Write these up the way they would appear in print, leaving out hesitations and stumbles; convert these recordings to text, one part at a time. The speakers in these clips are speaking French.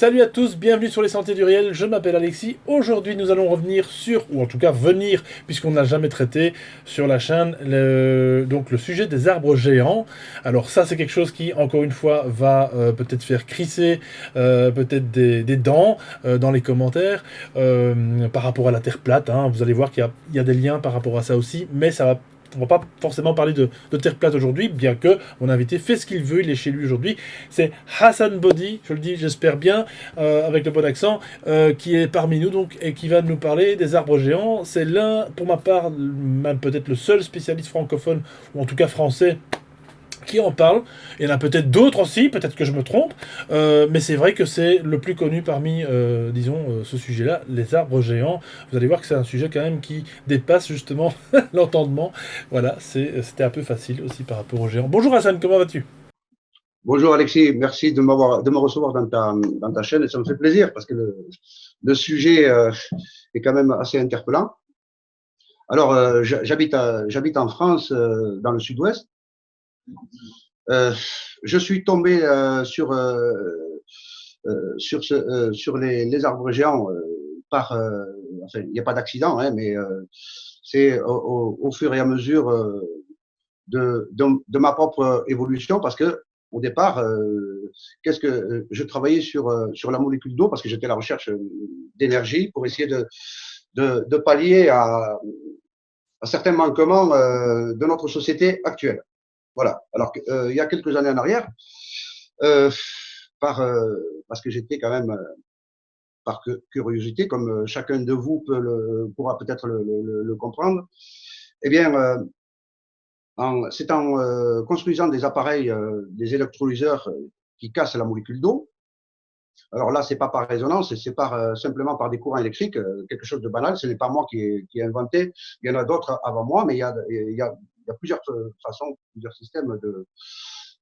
Salut à tous, bienvenue sur les Sentiers du Réel, je m'appelle Alexis. Aujourd'hui nous allons revenir sur, ou en tout cas venir, puisqu'on n'a jamais traité sur la chaîne, donc le sujet des arbres géants. Alors ça c'est quelque chose qui, encore une fois, va peut-être faire crisser peut-être des dents dans les commentaires par rapport à la Terre plate, hein. Vous allez voir qu'il y a des liens par rapport à ça aussi, mais on va pas forcément parler de Terre plate aujourd'hui, bien que mon invité fait ce qu'il veut, il est chez lui aujourd'hui. C'est Hassan Bodi, je le dis, j'espère bien, avec le bon accent, qui est parmi nous donc et qui va nous parler des arbres géants. C'est l'un, pour ma part, même peut-être le seul spécialiste francophone, ou en tout cas français, qui en parle. Il y en a peut-être d'autres aussi, peut-être que je me trompe, mais c'est vrai que c'est le plus connu parmi, disons, ce sujet-là, les arbres géants. Vous allez voir que c'est un sujet quand même qui dépasse justement l'entendement. Voilà, c'était un peu facile aussi par rapport aux géants. Bonjour Hassan, comment vas-tu? Bonjour Alexis, merci de me recevoir dans ta chaîne et ça me fait plaisir parce que le sujet est quand même assez interpellant. Alors, j'habite en France, dans le sud-ouest. Euh, je suis tombé sur les arbres géants enfin, il n'y a pas d'accident, hein, mais c'est au fur et à mesure de ma propre évolution parce que au départ, je travaillais sur la molécule d'eau parce que j'étais à la recherche d'énergie pour essayer de pallier à certains manquements de notre société actuelle. Voilà. Alors il y a quelques années en arrière, euh, parce que j'étais quand même par curiosité, comme chacun de vous pourra peut-être le comprendre, eh bien, c'est en construisant des appareils, des électrolyseurs qui cassent la molécule d'eau. Alors là, c'est pas par résonance, c'est simplement par des courants électriques, quelque chose de banal. Ce n'est pas moi qui ai inventé. Il y en a d'autres avant moi, mais il y a plusieurs façons, plusieurs systèmes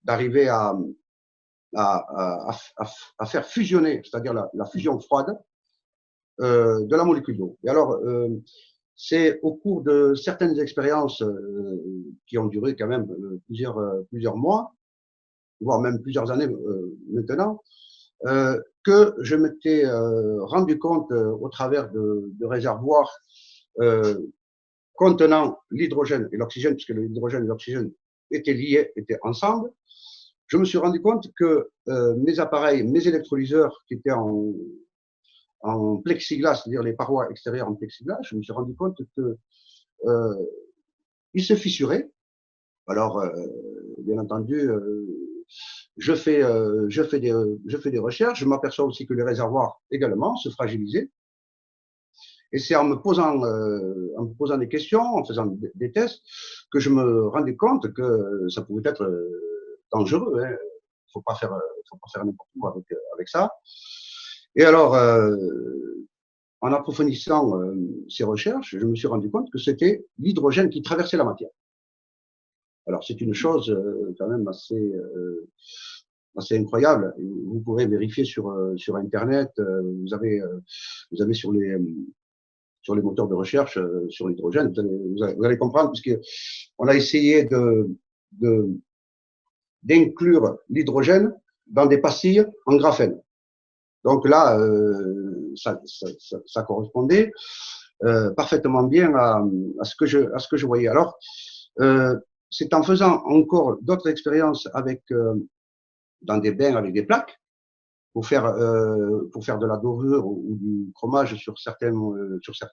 d'arriver à faire fusionner, c'est-à-dire la fusion froide de la molécule d'eau. Et alors, c'est au cours de certaines expériences qui ont duré quand même plusieurs mois, voire même plusieurs années maintenant, que je m'étais rendu compte au travers de réservoirs euh, contenant l'hydrogène et l'oxygène, puisque l'hydrogène et l'oxygène étaient liés, étaient ensemble. Je me suis rendu compte que mes appareils, mes électrolyseurs qui étaient en plexiglas, c'est-à-dire les parois extérieures en plexiglas, je me suis rendu compte que ils se fissuraient. Alors, bien entendu, je fais des recherches. Je m'aperçois aussi que les réservoirs également se fragilisaient. Et c'est en me posant des questions, en faisant des tests, que je me rendais compte que ça pouvait être dangereux. Hein. Faut pas faire n'importe quoi avec ça. Et alors, en approfondissant ces recherches, je me suis rendu compte que c'était l'hydrogène qui traversait la matière. Alors, c'est une chose quand même assez incroyable. Vous pourrez vérifier sur Internet. Vous avez sur les moteurs de recherche sur l'hydrogène. Vous allez comprendre, puisqu'on a essayé d'inclure l'hydrogène dans des pastilles en graphène. Donc là, ça correspondait parfaitement bien à ce que je voyais. Alors, c'est en faisant encore d'autres expériences dans des bains avec des plaques pour faire de la dorure ou du chromage sur certains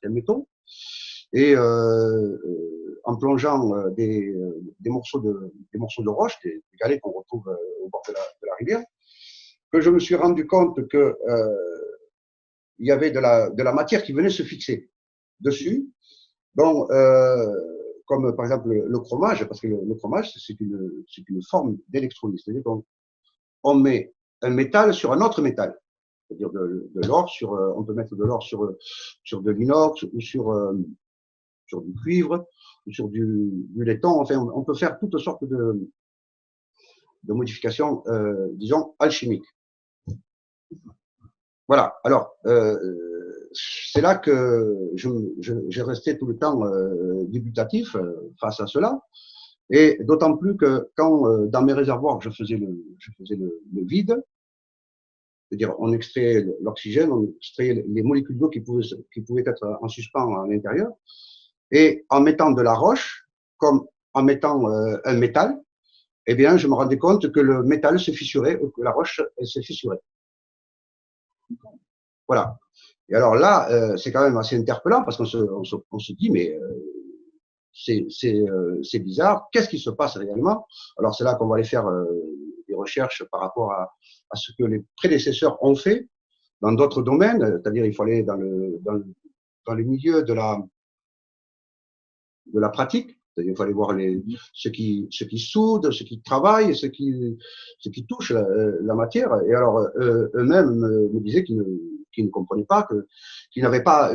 métaux et en plongeant des morceaux de roche, des galets qu'on retrouve au bord de la rivière, que je me suis rendu compte que il y avait de la matière qui venait se fixer dessus. Bon, comme par exemple le chromage, parce que le chromage, c'est une forme d'électrolyse. C'est-à-dire qu'on met un métal sur un autre métal. C'est-à-dire de l'or on peut mettre de l'or sur de l'inox ou sur du cuivre ou sur du laiton. Enfin, on peut faire toutes sortes de modifications, disons, alchimiques. Voilà. Alors, c'est là que j'ai resté tout le temps dubitatif face à cela. Et d'autant plus que quand dans mes réservoirs je faisais le vide, C'est-à-dire, on extrait l'oxygène, on extrait les molécules d'eau qui pouvaient être en suspens à l'intérieur. Et en mettant de la roche, comme en mettant un métal, eh bien, je me rendais compte que le métal se fissurait, que la roche, elle se fissurait. Voilà. Et alors là, c'est quand même assez interpellant parce qu'on se dit, mais c'est bizarre. Qu'est-ce qui se passe réellement? Alors, c'est là qu'on va aller faire des recherches par rapport à ce que les prédécesseurs ont fait dans d'autres domaines, c'est-à-dire il faut aller dans le milieu de la pratique. Il faut aller voir ceux qui soudent, ceux qui travaillent, ceux qui touchent la matière. Et alors, eux-mêmes me disaient qu'ils ne comprenaient pas, qu'ils n'avaient pas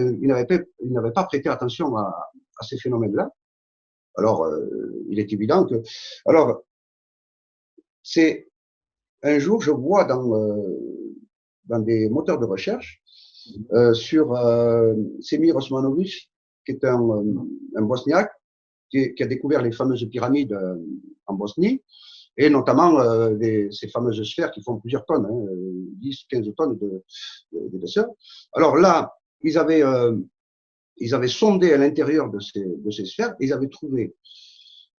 prêté attention à ces phénomènes-là. Alors, il est évident que. Alors, c'est un jour, je vois dans des moteurs de recherche sur Semir Osmanovic, qui est un Bosniaque, qui a découvert les fameuses pyramides en Bosnie, et notamment ces fameuses sphères qui font plusieurs tonnes, 10, 15 tonnes d'épaisseur. Alors là, ils avaient sondé à l'intérieur de ces sphères, et ils avaient trouvé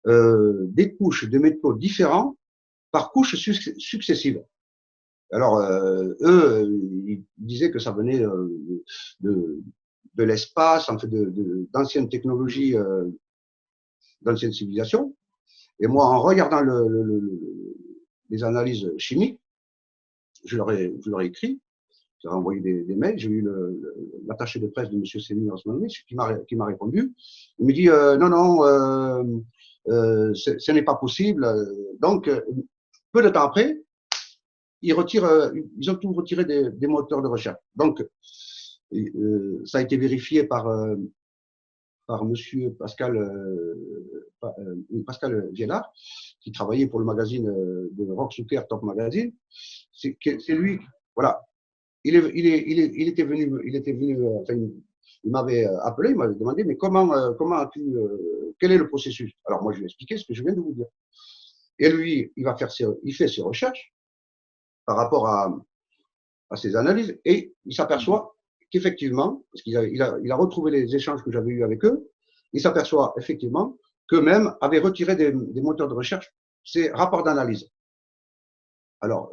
des couches de métaux différents par couches successives. Alors, eux, ils disaient que ça venait de l'espace, en fait, d'anciennes technologies, d'anciennes civilisations. Et moi, en regardant les analyses chimiques, je leur ai écrit, j'ai envoyé des mails, j'ai eu l'attaché de presse de M. Semir Osmanovic qui m'a répondu. Il me dit non, ce n'est pas possible. Donc, peu de temps après, ils ont tout retiré des moteurs de recherche. Donc, ça a été vérifié par monsieur Pascal Viellard, qui travaillait pour le magazine de Rock Zucker, Top Magazine. C'est lui, voilà. Il était venu, enfin, il m'avait appelé, il m'avait demandé, mais comment as-tu, quel est le processus? Alors moi, je lui ai expliqué ce que je viens de vous dire. Et lui, il fait ses recherches par rapport à ses analyses, et il s'aperçoit qu'effectivement, parce qu'il a retrouvé les échanges que j'avais eus avec eux, il s'aperçoit effectivement qu'eux-mêmes avaient retiré des moteurs de recherche ces rapports d'analyse. Alors,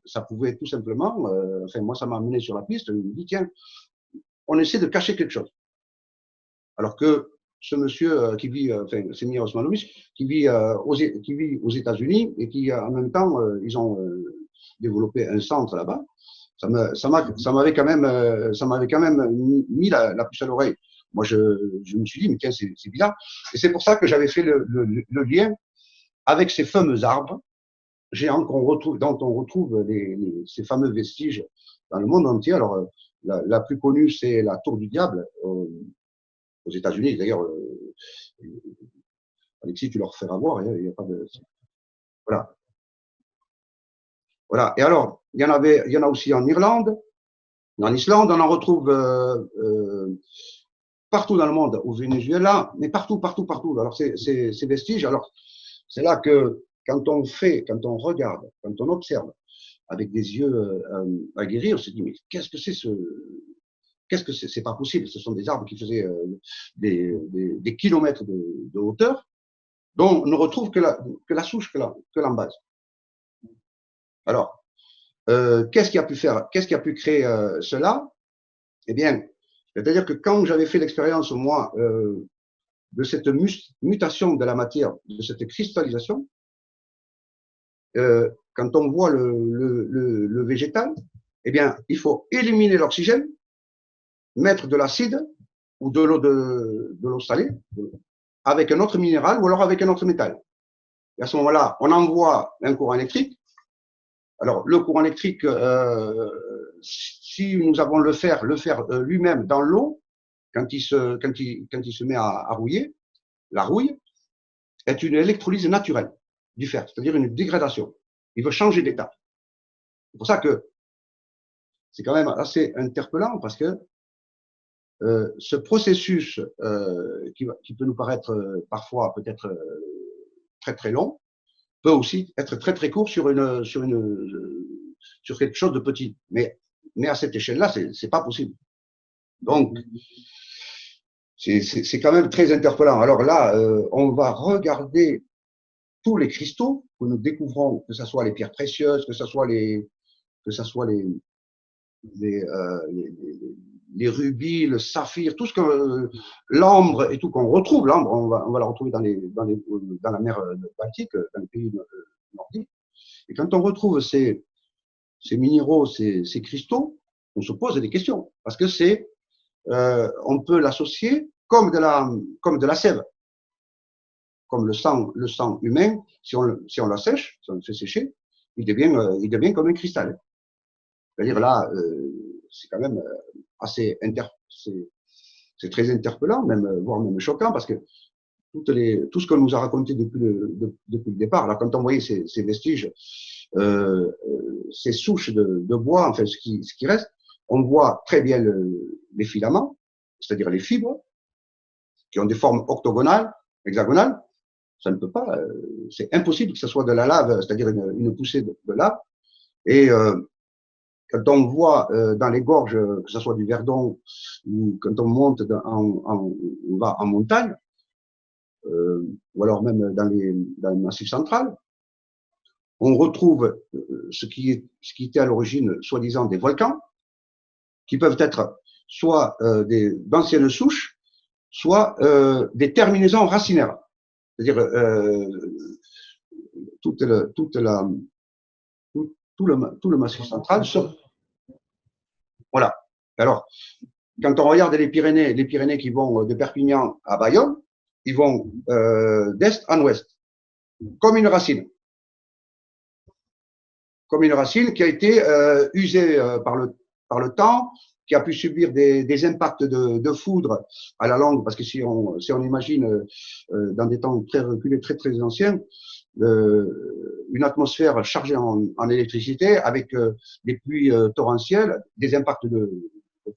ça pouvait tout simplement, enfin moi ça m'a amené sur la piste, il me dit tiens, on essaie de cacher quelque chose. Alors que ce monsieur qui vit, enfin Semir Osmanovic, qui vit aux États-Unis et qui en même temps, ils ont développé un centre là-bas, ça m'avait quand même mis la puce à l'oreille. Moi, je me suis dit, mais tiens, c'est bizarre. Et c'est pour ça que j'avais fait le lien avec ces fameux arbres géants dont on retrouve ces fameux vestiges dans le monde entier. Alors, la plus connue, c'est la Tour du Diable aux États-Unis. D'ailleurs, Alexis, tu leur feras voir. Hein, il n'y a pas de. Voilà. Voilà. Et alors, il y en a aussi en Irlande, en Islande, on en retrouve partout dans le monde, au Venezuela, mais partout. Alors, ces vestiges, alors, c'est là que quand on regarde, quand on observe avec des yeux aguerris, on se dit, mais qu'est-ce que c'est c'est pas possible. Ce sont des arbres qui faisaient des kilomètres de hauteur, dont on ne retrouve que la souche, que l'embase. Alors, qu'est-ce qui a pu créer cela? Eh bien, c'est-à-dire que quand j'avais fait l'expérience, moi, de cette mutation de la matière, de cette cristallisation, quand on voit le végétal, eh bien, il faut éliminer l'oxygène, mettre de l'acide ou de l'eau salée avec un autre minéral ou alors avec un autre métal. Et à ce moment-là, on envoie un courant électrique. Alors, le courant électrique, si nous avons le fer lui-même dans l'eau, quand il se met à rouiller, la rouille est une électrolyse naturelle du fer, c'est-à-dire une dégradation. Il veut changer d'état. C'est pour ça que c'est quand même assez interpellant parce que ce processus qui peut nous paraître parfois peut-être très très long peut aussi être très très court sur une sur quelque chose de petit. Mais à cette échelle-là, c'est pas possible. Donc, c'est quand même très interpellant. Alors là, on va regarder tous les cristaux que nous découvrons, que ce soit les pierres précieuses, que ce soit les rubis, le saphir, tout ce que l'ambre et tout qu'on retrouve. L'ambre, on va la retrouver dans la mer Baltique, dans les pays nordiques. Et quand on retrouve ces minéraux, ces cristaux, on se pose des questions parce que on peut l'associer comme de la sève, comme le sang humain. Si on l'assèche, si on le fait sécher, il devient comme un cristal. C'est-à-dire là, c'est quand même assez c'est très interpellant, voire même choquant, parce que tout ce qu'on nous a raconté depuis le départ, là, quand on voyait ces vestiges, ces souches de bois, enfin ce qui reste, on voit très bien les filaments, c'est-à-dire les fibres, qui ont des formes octogonales, hexagonales. Ça ne peut pas, c'est impossible que ce soit de la lave, c'est-à-dire une poussée de lave. Et quand on voit dans les gorges, que ce soit du Verdon ou quand on monte on va en montagne, ou alors même dans le Massif central, on retrouve ce qui était à l'origine soi-disant des volcans, qui peuvent être soit d'anciennes souches, soit des terminaisons racinaires. C'est-à-dire tout le Massif central. Voilà. Alors, quand on regarde les Pyrénées qui vont de Perpignan à Bayonne, ils vont d'est en ouest, comme une racine. Comme une racine qui a été usée par le temps, qui a pu subir des impacts de foudre à la longue, parce que si on imagine dans des temps très reculés, très très anciens, une atmosphère chargée en électricité avec des pluies torrentielles, des impacts de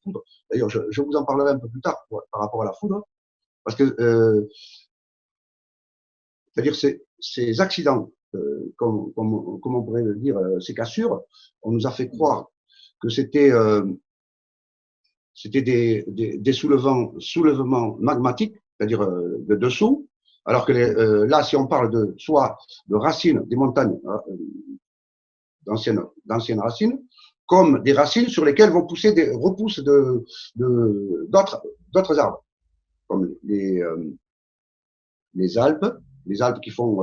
foudre. D'ailleurs, je vous en parlerai un peu plus tard par rapport à la foudre, parce que c'est-à-dire ces accidents, comme on pourrait le dire, ces cassures, on nous a fait croire que c'était des soulèvements magmatiques, c'est-à-dire de dessous, alors que là, si on parle soit de racines, des montagnes, d'anciennes racines, comme des racines sur lesquelles vont pousser des repousses d'autres arbres, comme les Alpes qui sont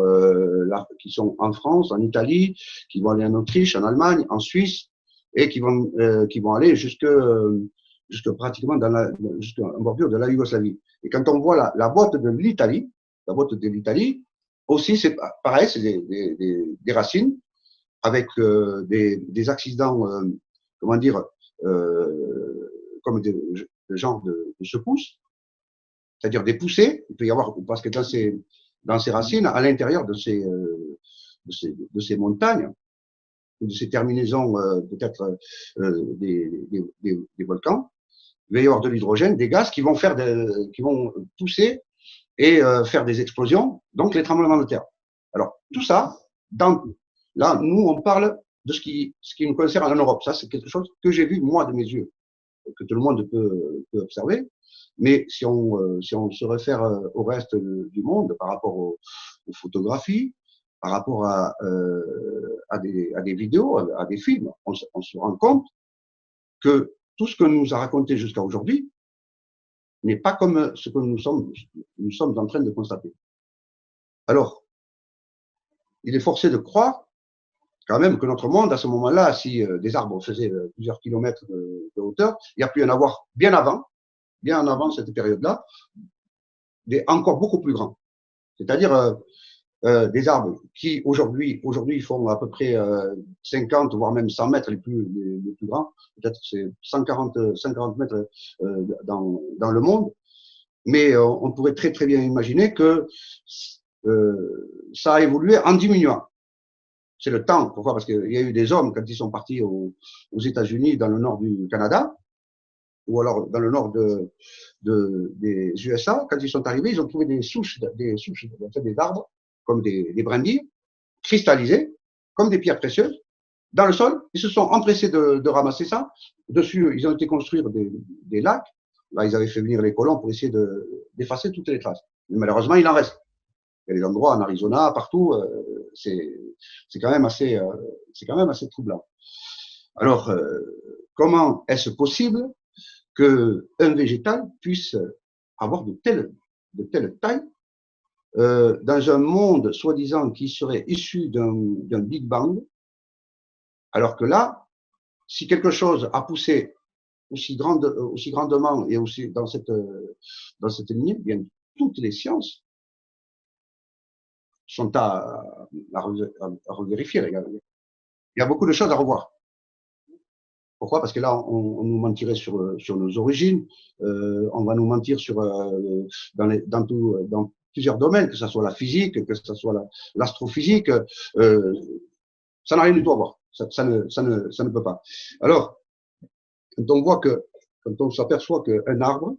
en France, en Italie, qui vont aller en Autriche, en Allemagne, en Suisse, et qui vont aller jusque pratiquement en bordure de la Yougoslavie. Et quand on voit la boîte de l'Italie, aussi c'est pareil, c'est des racines avec des accidents, comment dire, comme des genres de secousses, c'est-à-dire des poussées. Il peut y avoir, parce que dans ces racines, à l'intérieur de ces montagnes, de ces terminaisons peut-être des volcans, il va y avoir de l'hydrogène, des gaz qui vont pousser et faire des explosions, donc les tremblements de terre. Alors tout ça, là, nous on parle de ce qui nous concerne en Europe. Ça, c'est quelque chose que j'ai vu moi de mes yeux, que tout le monde peut observer. Mais si on se réfère au reste du monde par rapport aux photographies, par rapport à des vidéos, à des films, on se rend compte que tout ce que nous a raconté jusqu'à aujourd'hui n'est pas comme ce que nous sommes en train de constater. Alors, il est forcé de croire quand même que notre monde, à ce moment-là, si des arbres faisaient plusieurs kilomètres de hauteur, il y a pu y en avoir bien avant cette période-là, encore beaucoup plus grands. C'est-à-dire des arbres qui aujourd'hui font à peu près 50 voire même 100 mètres les plus grands, peut-être c'est 140 mètres dans le monde, mais on pourrait très très bien imaginer que ça a évolué en diminuant. C'est le temps. Pourquoi? Parce qu'il y a eu des hommes quand ils sont partis aux États-Unis, dans le nord du Canada, ou alors dans le nord des USA, quand ils sont arrivés, ils ont trouvé des souches des arbres, comme des brindilles, cristallisées, comme des pierres précieuses. dans le sol. Ils se sont empressés de ramasser ça. Dessus, ils ont été construire des lacs. Là, ils avaient fait venir les colons pour essayer d'effacer toutes les traces. Mais malheureusement, il en reste. Il y a des endroits en Arizona, partout, c'est quand même assez troublant. Alors, comment est-ce possible qu'un végétal puisse avoir de telles tailles dans un monde soi-disant qui serait issu d'un Big Bang, alors que là, si quelque chose a poussé aussi grandement et aussi dans cette lignée, bien toutes les sciences sont à revérifier. Il y a beaucoup de choses à revoir. Pourquoi? Parce que là, on nous mentirait sur nos origines, on va nous mentir dans plusieurs domaines, que ce soit la physique, que ce soit l'astrophysique, ça n'a rien du tout à voir. Ça ne peut pas. Alors, quand on s'aperçoit qu'un arbre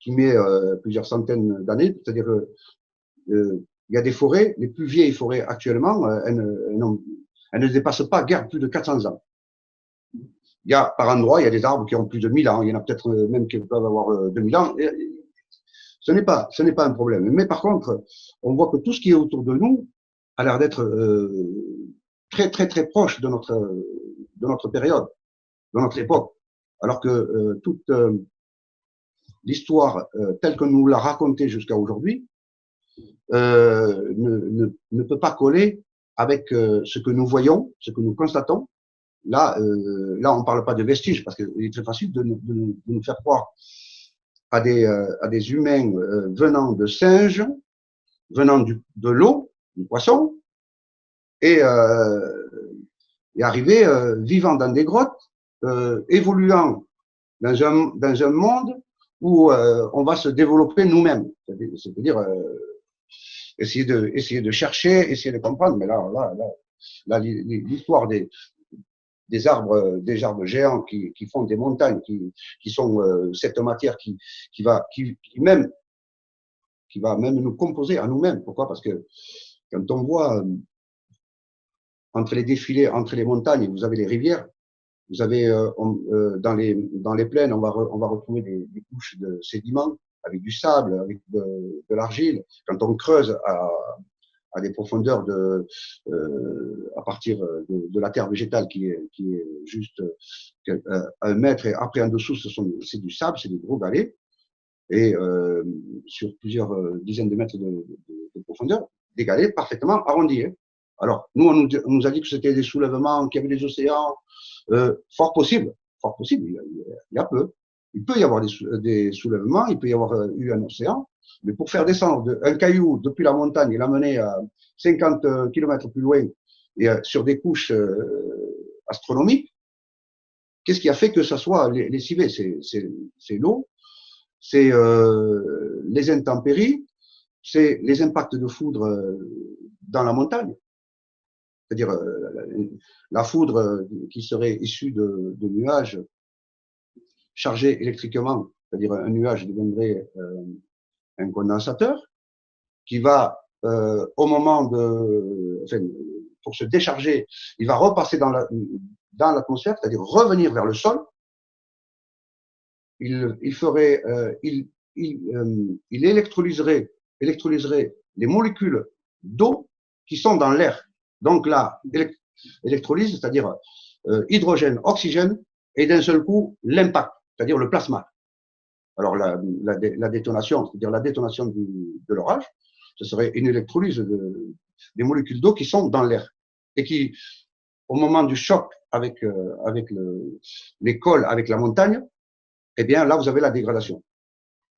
qui met plusieurs centaines d'années, c'est-à-dire il y a des forêts, les plus vieilles forêts actuellement, elles ne dépassent pas guère plus de 400 ans. Il y a, par endroit, il y a des arbres qui ont plus de 1000 ans. Il y en a peut-être même qui peuvent avoir 2000 ans. Ce n'est pas un problème. Mais par contre, on voit que tout ce qui est autour de nous a l'air d'être très, très, très proche de notre période, de notre époque. Alors que toute l'histoire telle que nous l'a racontée jusqu'à aujourd'hui ne peut pas coller avec ce que nous voyons, ce que nous constatons. Là, on ne parle pas de vestiges, parce qu'il est très facile de nous faire croire à des humains venant de singes, venant de l'eau, du poisson, et arriver vivant dans des grottes, évoluant dans un monde où on va se développer nous-mêmes. C'est-à-dire essayer de chercher, essayer de comprendre. Mais là l'histoire des arbres géants qui font des montagnes, qui sont cette matière qui va même nous composer à nous-mêmes. Pourquoi? Parce que quand on voit entre les défilés, entre les montagnes, vous avez les rivières, vous avez dans les plaines, on va retrouver des couches de sédiments avec du sable, avec de l'argile. Quand on creuse à des profondeurs à partir de la terre végétale qui est juste 1 mètre, et après en dessous c'est du sable, c'est des gros galets, et sur plusieurs dizaines de mètres de profondeur, des galets parfaitement arrondis. Alors nous on nous a dit que c'était des soulèvements, qu'il y avait des océans, fort possible, il y a peu. Il peut y avoir des soulèvements, il peut y avoir eu un océan, mais pour faire descendre un caillou depuis la montagne et l'amener à 50 km plus loin et sur des couches astronomiques, qu'est-ce qui a fait que ça soit lessivé? C'est l'eau, c'est les intempéries, c'est les impacts de foudre dans la montagne. C'est-à-dire la foudre qui serait issue de nuages chargés électriquement, c'est-à-dire un nuage deviendrait un condensateur qui va, au moment pour se décharger, il va repasser dans l'atmosphère, c'est-à-dire revenir vers le sol. Il électrolyserait les molécules d'eau qui sont dans l'air. Donc là, électrolyse, c'est-à-dire hydrogène, oxygène, et d'un seul coup, l'impact, c'est-à-dire le plasma. Alors la détonation, c'est-à-dire la détonation de l'orage, ce serait une électrolyse des molécules d'eau qui sont dans l'air et qui, au moment du choc avec les cols, avec la montagne, eh bien là vous avez la dégradation.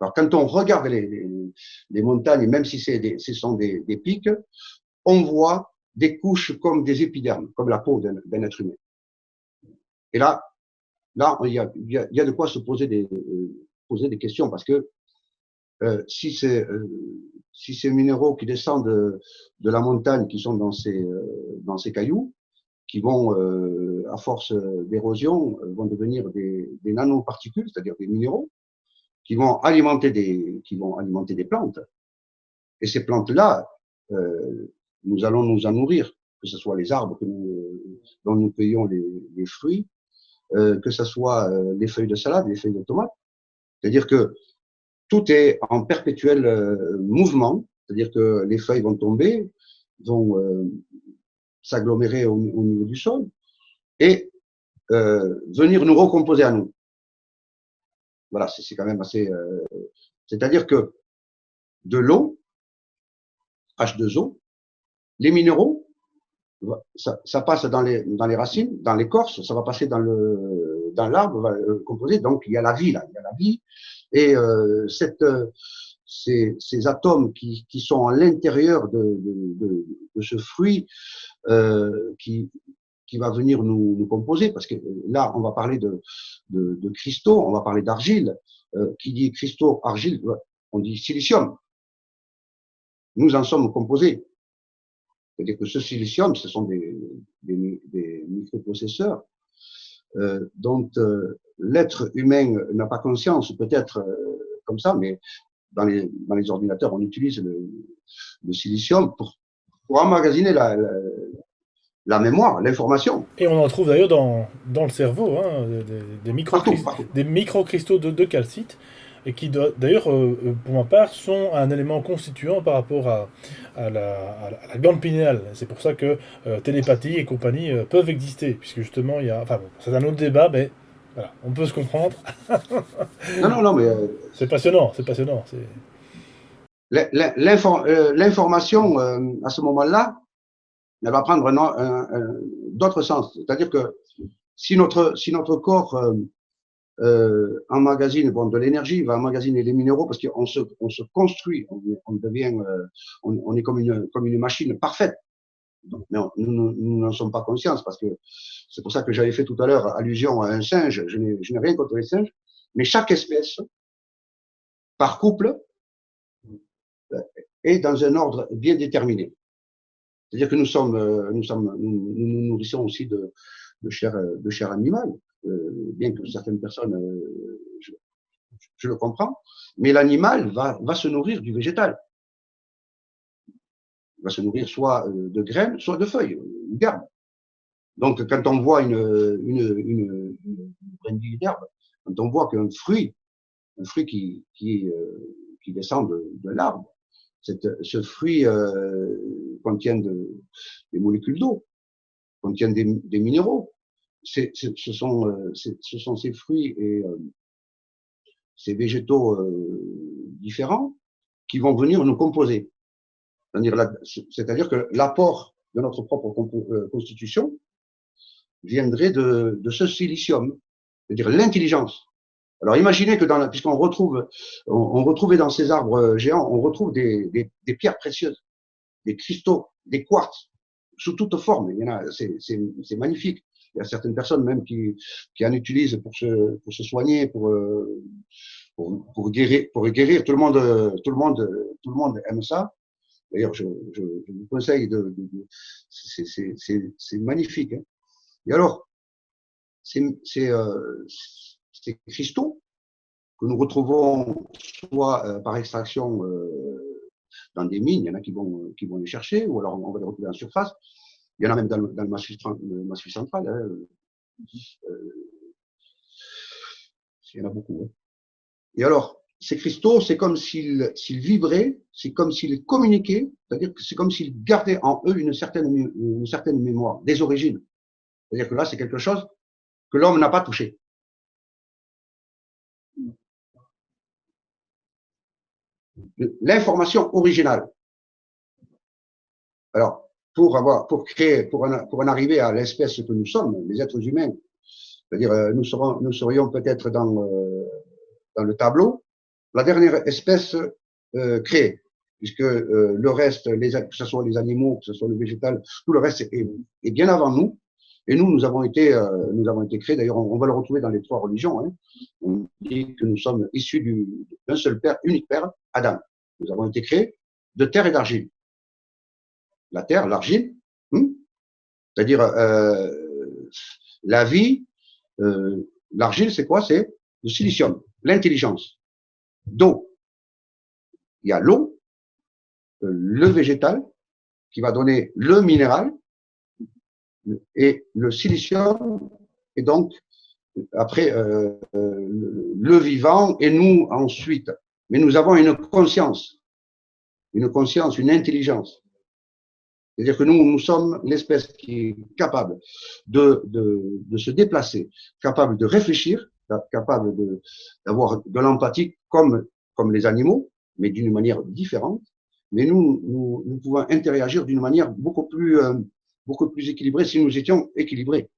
Alors quand on regarde les montagnes, même si ce sont des pics, on voit des couches comme des épidermes, comme la peau d'un être humain. Et là il y a de quoi se poser des questions, parce que si ces minéraux qui descendent de la montagne, qui sont dans ces cailloux, qui vont, à force d'érosion, vont devenir des nanoparticules, c'est-à-dire des minéraux, qui vont alimenter des plantes. Et ces plantes-là, nous allons nous en nourrir. que ce soit les arbres dont nous cueillons les fruits, que ce soit les feuilles de salade, les feuilles de tomate. C'est-à-dire que tout est en perpétuel mouvement, c'est-à-dire que les feuilles vont tomber, vont s'agglomérer au niveau du sol et venir nous recomposer à nous. Voilà, c'est quand même assez. C'est-à-dire que de l'eau, H2O, les minéraux, ça passe dans les racines, dans l'écorce, ça va passer dans l'arbre, va composer. Donc il y a la vie là, il y a la vie. Et ces atomes qui sont à l'intérieur de ce fruit qui va venir nous composer, parce que là, on va parler de cristaux, on va parler d'argile. Qui dit cristaux, argile, on dit silicium. Nous en sommes composés. C'est-à-dire que ce silicium, ce sont des microprocesseurs dont l'être humain n'a pas conscience, peut-être comme ça, mais dans les ordinateurs, on utilise le silicium pour emmagasiner la mémoire, l'information. Et on en trouve d'ailleurs dans le cerveau, hein, des microcristaux de calcite, et qui d'ailleurs, pour ma part, sont un élément constituant par rapport à la glande pinéale. C'est pour ça que télépathie et compagnie peuvent exister, puisque justement, il y a... Enfin bon, c'est un autre débat, mais voilà, on peut se comprendre. Non, mais... c'est passionnant, c'est passionnant. L'information, à ce moment-là, elle va prendre d'autres sens. C'est-à-dire que si notre corps emmagasine de l'énergie, va emmagasiner les minéraux, parce qu'on se construit, on devient, on est comme une machine parfaite. Donc, mais nous n'en sommes pas conscients, parce que c'est pour ça que j'avais fait tout à l'heure allusion à un singe. Je n'ai rien contre les singes, mais chaque espèce, par couple, est dans un ordre bien déterminé. C'est-à-dire que nous nourrissons aussi de chair animale, bien que certaines personnes, je le comprends, mais l'animal va se nourrir du végétal. Il va se nourrir soit de graines, soit de feuilles, d'herbes. Donc, quand on voit une brindille d'herbe, quand on voit qu'un fruit qui descend de l'arbre, ce fruit contient des molécules d'eau, contient des minéraux. Ce sont ces fruits et ces végétaux différents qui vont venir nous composer. C'est-à-dire que l'apport de notre propre constitution viendrait de ce silicium, c'est-à-dire l'intelligence. Alors imaginez que puisqu'on retrouvait dans ces arbres géants, on retrouve des pierres précieuses, des cristaux, des quartz, sous toute forme. Il y en a, c'est magnifique. Il y a certaines personnes même qui en utilisent pour se soigner, pour guérir. Tout le monde aime ça. D'ailleurs, je vous conseille c'est magnifique. Hein. Et alors, ces cristaux que nous retrouvons soit par extraction dans des mines, il y en a qui vont les chercher, ou alors on va les retrouver en surface. Il y en a même dans le massif central. Hein. Il y en a beaucoup. Hein. Et alors, ces cristaux, c'est comme s'ils vibraient, c'est comme s'ils communiquaient, c'est-à-dire que c'est comme s'ils gardaient en eux une certaine mémoire, des origines. C'est-à-dire que là, c'est quelque chose que l'homme n'a pas touché. L'information originale. Alors, pour en arriver à l'espèce que nous sommes, les êtres humains, c'est-à-dire nous serions peut-être dans le tableau, la dernière espèce créée, puisque le reste, que ce soit les animaux, que ce soit le végétal, tout le reste est bien avant nous. Et nous avons été créés. D'ailleurs, on va le retrouver dans les trois religions. Hein. On dit que nous sommes issus d'un seul père, unique père, Adam. Nous avons été créés de terre et d'argile. La terre, l'argile, c'est-à-dire la vie. L'argile, c'est quoi? C'est le silicium, l'intelligence. Donc, il y a l'eau, le végétal, qui va donner le minéral, Et le silicium est donc, après, le vivant et nous ensuite. Mais nous avons une intelligence. C'est-à-dire que nous sommes l'espèce qui est capable de se déplacer, capable de réfléchir, capable d'avoir de l'empathie comme les animaux, mais d'une manière différente. Mais nous pouvons interagir d'une manière beaucoup plus équilibrée si nous étions équilibrés,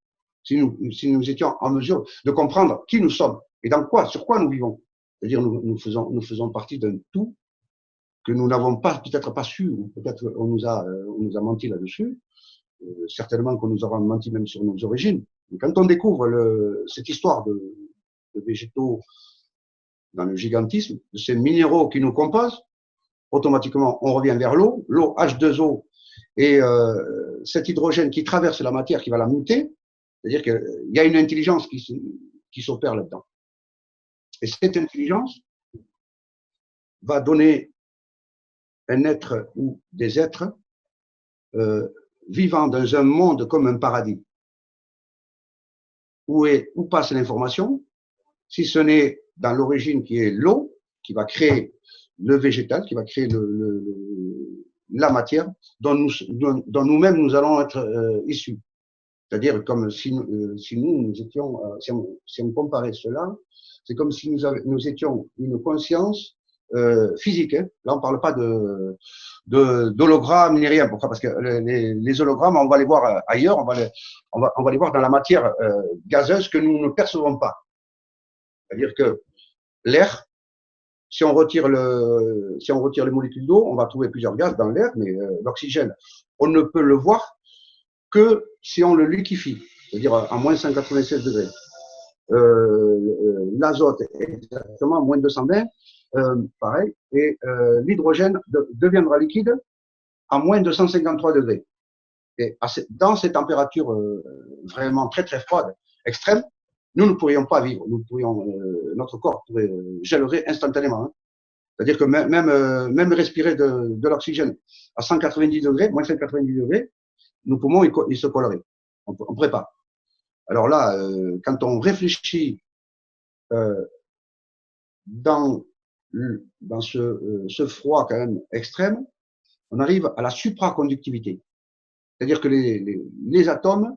si nous étions en mesure de comprendre qui nous sommes et sur quoi nous vivons. C'est-à-dire nous faisons partie d'un tout que nous n'avons peut-être pas su, ou peut-être on nous a menti là-dessus, certainement qu'on nous aura menti même sur nos origines. Mais quand on découvre cette histoire de végétaux dans le gigantisme, de ces minéraux qui nous composent, automatiquement on revient vers l'eau H2O, et cet hydrogène qui traverse la matière, qui va la muter, c'est-à-dire qu'il y a une intelligence qui s'opère là-dedans. Et cette intelligence va donner un être ou des êtres vivant dans un monde comme un paradis, où passe l'information, si ce n'est dans l'origine qui est l'eau, qui va créer le végétal, qui va créer la matière dont nous-mêmes nous allons être issus. C'est-à-dire comme si nous étions, si on comparait cela, c'est comme si nous étions une conscience physique. Hein. Là, on ne parle pas d'hologrammes ni rien. Pourquoi? Parce que les hologrammes, on va les voir ailleurs, on va les voir dans la matière gazeuse que nous ne percevons pas. C'est-à-dire que l'air, si on retire les molécules d'eau, on va trouver plusieurs gaz dans l'air, mais l'oxygène, on ne peut le voir que si on le liquéfie, c'est-à-dire à moins 196 degrés. L'azote, exactement, à moins 220, pareil, et l'hydrogène deviendra liquide à moins 253 degrés. Et dans ces températures vraiment très très froides, extrêmes, nous ne pourrions pas vivre. Notre corps gèlerait instantanément. Hein. C'est-à-dire que même respirer de l'oxygène à 190 degrés, moins 190 degrés, nos poumons ils se colleraient. On ne pourrait pas. Alors là, quand on réfléchit dans ce froid quand même extrême, on arrive à la supraconductivité. C'est-à-dire que les atomes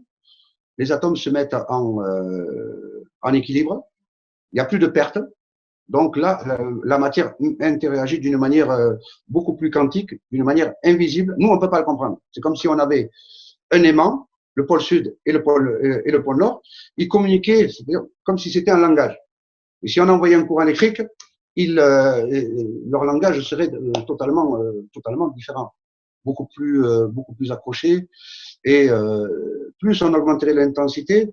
se mettent en équilibre, il n'y a plus de perte. Donc là, la matière interagit d'une manière beaucoup plus quantique, d'une manière invisible. Nous, on ne peut pas le comprendre. C'est comme si on avait un aimant, le pôle sud et le pôle nord, ils communiquaient, c'est-à-dire comme si c'était un langage. Et si on envoyait un courant électrique, leur langage serait totalement différent, beaucoup plus accroché. Et plus on augmenterait l'intensité,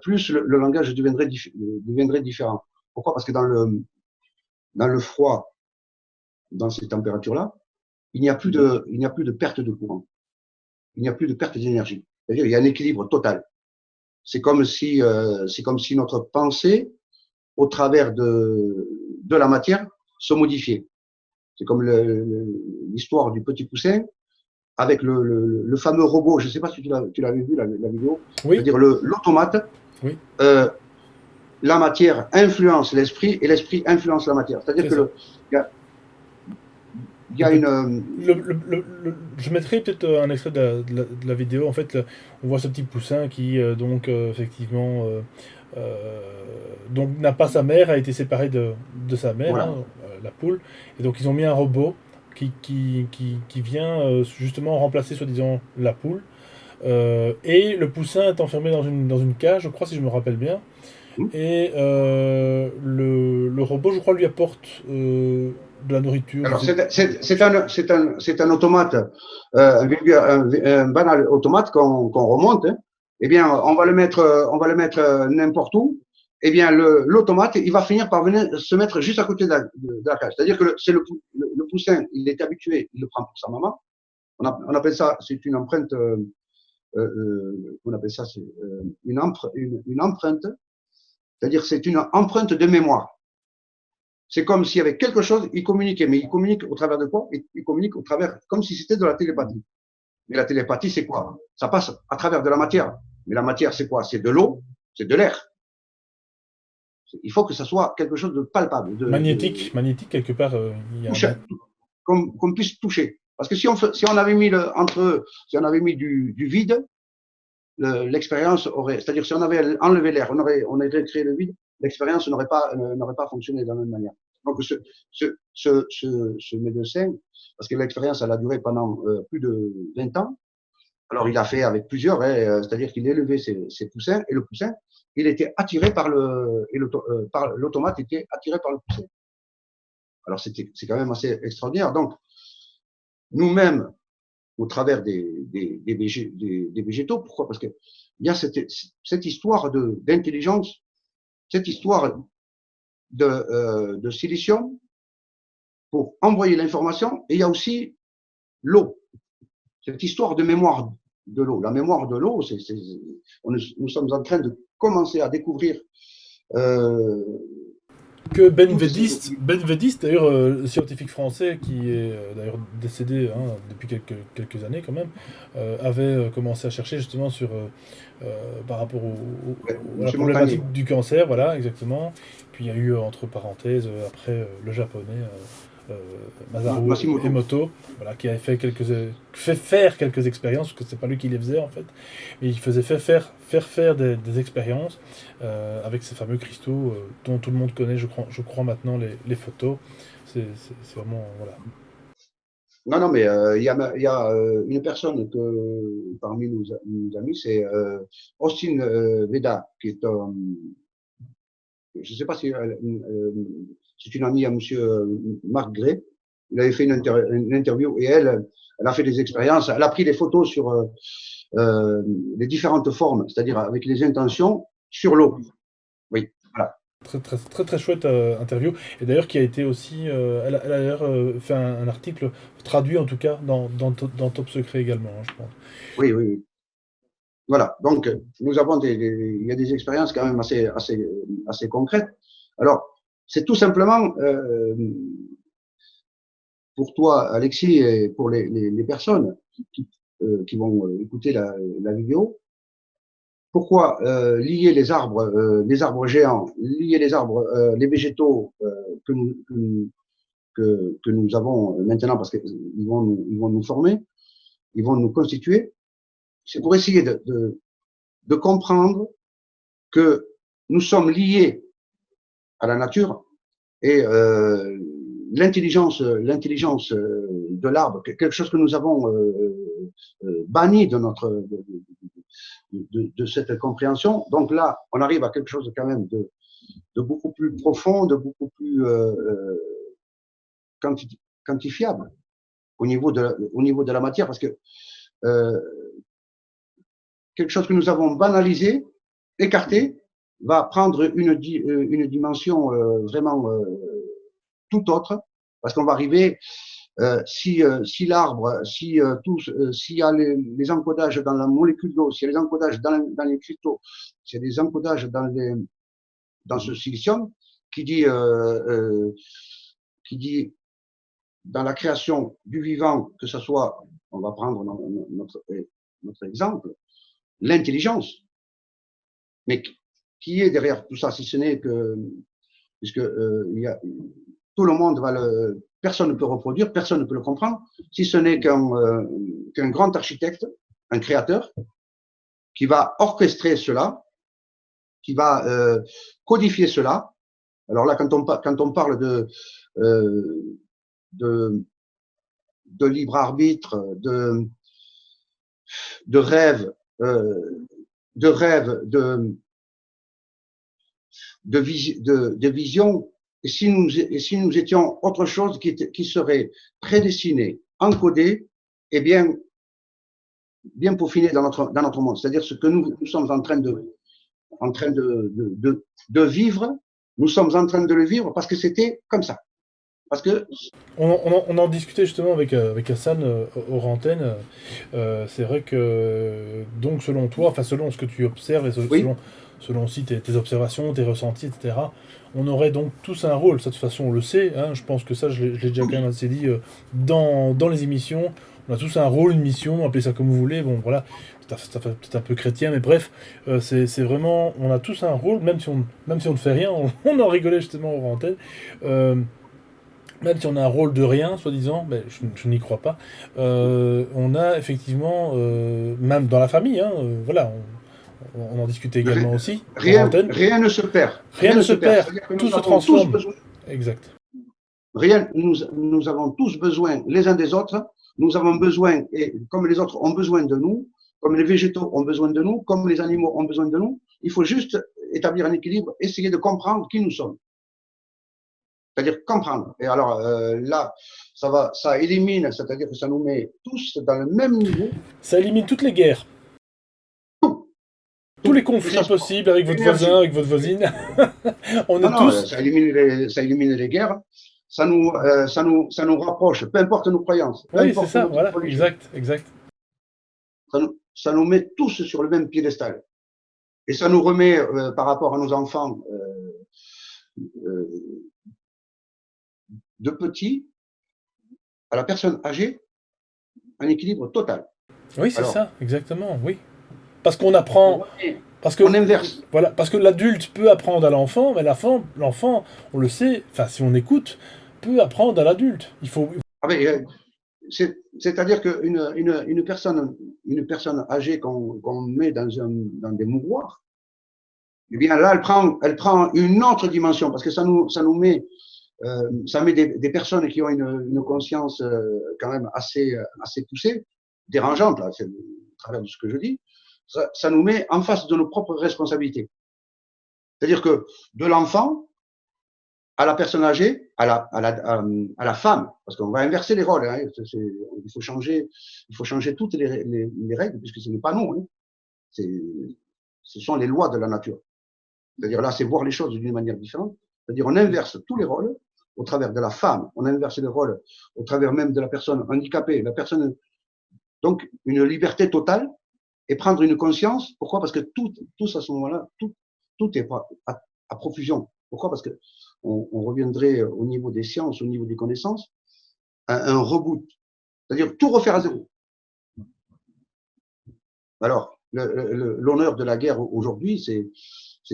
plus le langage deviendrait différent. Pourquoi? Parce que dans le froid, dans ces températures-là, il n'y a plus de perte de courant. Il n'y a plus de perte d'énergie. C'est-à-dire il y a un équilibre total. C'est comme si notre pensée, au travers de la matière, se modifiait. C'est comme l'histoire du petit poussin avec le fameux robot. Je ne sais pas si tu l'avais vu, la vidéo. Oui. C'est-à-dire l'automate. Oui. La matière influence l'esprit et l'esprit influence la matière. C'est-à-dire que il y a une. Je mettrai peut-être un extrait de la vidéo. En fait, on voit ce petit poussin qui, effectivement, donc n'a pas sa mère, a été séparé de sa mère, Voilà. hein, la poule. Et donc, ils ont mis un robot qui vient justement remplacer, soi-disant, la poule. Et le poussin est enfermé dans une cage, je crois, si je me rappelle bien. Et le robot, je crois, lui apporte de la nourriture. Alors, c'est un automate, un banal automate qu'on remonte. Hein. Eh bien, on va le mettre n'importe où. Eh bien, l'automate, il va finir par venir se mettre juste à côté de la cage. C'est-à-dire que c'est le poussin, il est habitué, il le prend pour sa maman. On appelle ça, c'est une empreinte. On appelle ça, c'est une empreinte. C'est-à-dire, c'est une empreinte de mémoire. C'est comme s'il y avait quelque chose, il communiquait, mais il communique au travers de quoi? Il communique au travers, comme si c'était de la télépathie. Mais la télépathie, c'est quoi? Ça passe à travers de la matière. Mais la matière, c'est quoi? C'est de l'eau, c'est de l'air. Il faut que ça soit quelque chose de palpable, Magnétique quelque part, il y a un... qu'on puisse toucher. Parce que si on avait mis si on avait mis du vide, l'expérience aurait, c'est-à-dire si on avait enlevé l'air, on aurait créé le vide, l'expérience n'aurait pas fonctionné de la même manière. Donc ce médecin, parce que l'expérience elle a duré pendant plus de 20 ans, alors il a fait avec plusieurs, hein, c'est-à-dire qu'il élevait ses poussins et le poussin, il était attiré par l'automate était attiré par le poussin. Alors c'est quand même assez extraordinaire. Donc nous-mêmes, au travers des végétaux, pourquoi? Parce que il y a cette histoire d'intelligence, cette histoire de silicium pour envoyer l'information, et il y a aussi l'eau, cette histoire de mémoire de l'eau. La mémoire de l'eau, nous sommes en train de commencer à découvrir que Ben Vediste, d'ailleurs, scientifique français qui est d'ailleurs décédé depuis quelques années quand même, avait commencé à chercher justement par rapport à la Monsieur Montagnier. problématique du cancer, voilà, exactement. Puis il y a eu, entre parenthèses, après, le japonais Masaru Emoto, voilà, qui avait fait faire quelques expériences, parce que c'est pas lui qui les faisait en fait, mais il faisait faire des expériences avec ces fameux cristaux dont tout le monde connaît, je crois maintenant les photos. C'est vraiment, voilà. Non, mais il y a une personne que parmi nos amis, c'est Austin Veda, qui est je ne sais pas si c'est une amie à monsieur Marc Gray. Il avait fait une interview et elle a fait des expériences. Elle a pris des photos sur les différentes formes, c'est-à-dire avec les intentions sur l'eau. Oui, voilà. Très chouette interview. Et d'ailleurs, qui a été aussi. Elle a d'ailleurs fait un article traduit en tout cas dans Top Secret également, je pense. Oui. Voilà. Donc, nous avons il y a des expériences quand même assez concrètes. Alors, c'est tout simplement pour toi, Alexis, et pour les personnes qui vont écouter la vidéo, pourquoi lier les arbres géants, lier les végétaux que nous avons maintenant, parce qu'ils vont nous former, ils vont nous constituer, c'est pour essayer de comprendre que nous sommes liés à la nature et l'intelligence de l'arbre, quelque chose que nous avons banni de cette compréhension. Donc là, on arrive à quelque chose quand même de beaucoup plus profond, de beaucoup plus quantifiable au niveau de la matière, parce que quelque chose que nous avons banalisé, écarté, va prendre une dimension vraiment tout autre, parce qu'on va arriver, si l'arbre, s'il y a les encodages dans la molécule d'eau, s'il y a les encodages dans les cristaux, s'il y a des encodages dans ce silicium, qui dit dans la création du vivant, que ce soit, on va prendre notre exemple, l'intelligence. Mais qui est derrière tout ça, si ce n'est que, puisque tout le monde personne ne peut reproduire, personne ne peut le comprendre, si ce n'est qu'un grand architecte, un créateur, qui va orchestrer cela, qui va codifier cela. Alors là, quand on parle de libre arbitre, de rêve, de vision, et si nous étions autre chose qui serait prédestiné, encodé, et bien peaufiné dans notre monde. C'est-à-dire ce que nous sommes en train de vivre, nous sommes en train de le vivre parce que c'était comme ça. Parce que on en discutait justement avec Hassan hors antenne. C'est vrai que donc selon toi, enfin selon ce que tu observes et selon aussi tes observations, tes ressentis, etc. On aurait donc tous un rôle. Ça, de toute façon, on le sait. Je pense que ça, je l'ai déjà quand même assez dit dans les émissions. On a tous un rôle, une mission, appelez ça comme vous voulez. Bon, voilà, ça fait peut-être un peu chrétien, mais bref, c'est vraiment, on a tous un rôle, même si on ne fait rien, on en rigolait justement hors antenne. Euh, Même si on a un rôle de rien, soi-disant, ben, je n'y crois pas, on a effectivement, même dans la famille, hein, voilà, on en discutait également aussi, hors antenne, Rien ne se perd. rien Rien ne ne se se perd. perd, C'est-à-dire que tout nous se avons tous transforme. besoin. Exact. Nous avons tous besoin les uns des autres. Nous avons besoin, et comme les autres ont besoin de nous, comme les végétaux ont besoin de nous, comme les animaux ont besoin de nous, il faut juste établir un équilibre, essayer de comprendre qui nous sommes. C'est-à-dire comprendre. Et alors là, ça élimine, c'est-à-dire que ça nous met tous dans le même niveau. Ça élimine toutes les guerres. Tous les conflits possibles avec votre voisin, avec votre voisine. On est tous. Ça élimine les guerres. Ça nous rapproche, peu importe nos croyances. Oui, c'est ça, voilà, exact. Ça nous met tous sur le même piédestal. Et ça nous remet, par rapport à nos enfants, de petits à la personne âgée, un équilibre total. Oui, c'est ça, exactement, oui. Parce qu'on apprend. On inverse. Voilà, parce que l'adulte peut apprendre à l'enfant, mais l'enfant, on le sait, enfin, si on écoute, peut apprendre à l'adulte. Il faut. Ah ben, c'est-à-dire qu'une personne âgée qu'on met dans des mouroirs, eh bien là, elle prend une autre dimension parce que ça nous met, ça met des personnes qui ont une conscience quand même assez poussée, dérangeante là, c'est au travers de ce que je dis. Ça nous met en face de nos propres responsabilités. C'est-à-dire que de l'enfant à la personne âgée, à la femme, parce qu'on va inverser les rôles. Hein, il faut changer toutes les règles, puisque ce n'est pas nous. Hein, ce sont les lois de la nature. C'est-à-dire là, c'est voir les choses d'une manière différente. C'est-à-dire on inverse tous les rôles au travers de la femme, on inverse les rôles au travers même de la personne handicapée, la personne. Donc une liberté totale et prendre une conscience. Pourquoi? Parce que tout à ce moment-là, tout est à profusion. Pourquoi? Parce que on reviendrait au niveau des sciences, au niveau des connaissances, à un reboot. C'est-à-dire tout refaire à zéro. Alors, l'honneur de la guerre aujourd'hui, c'est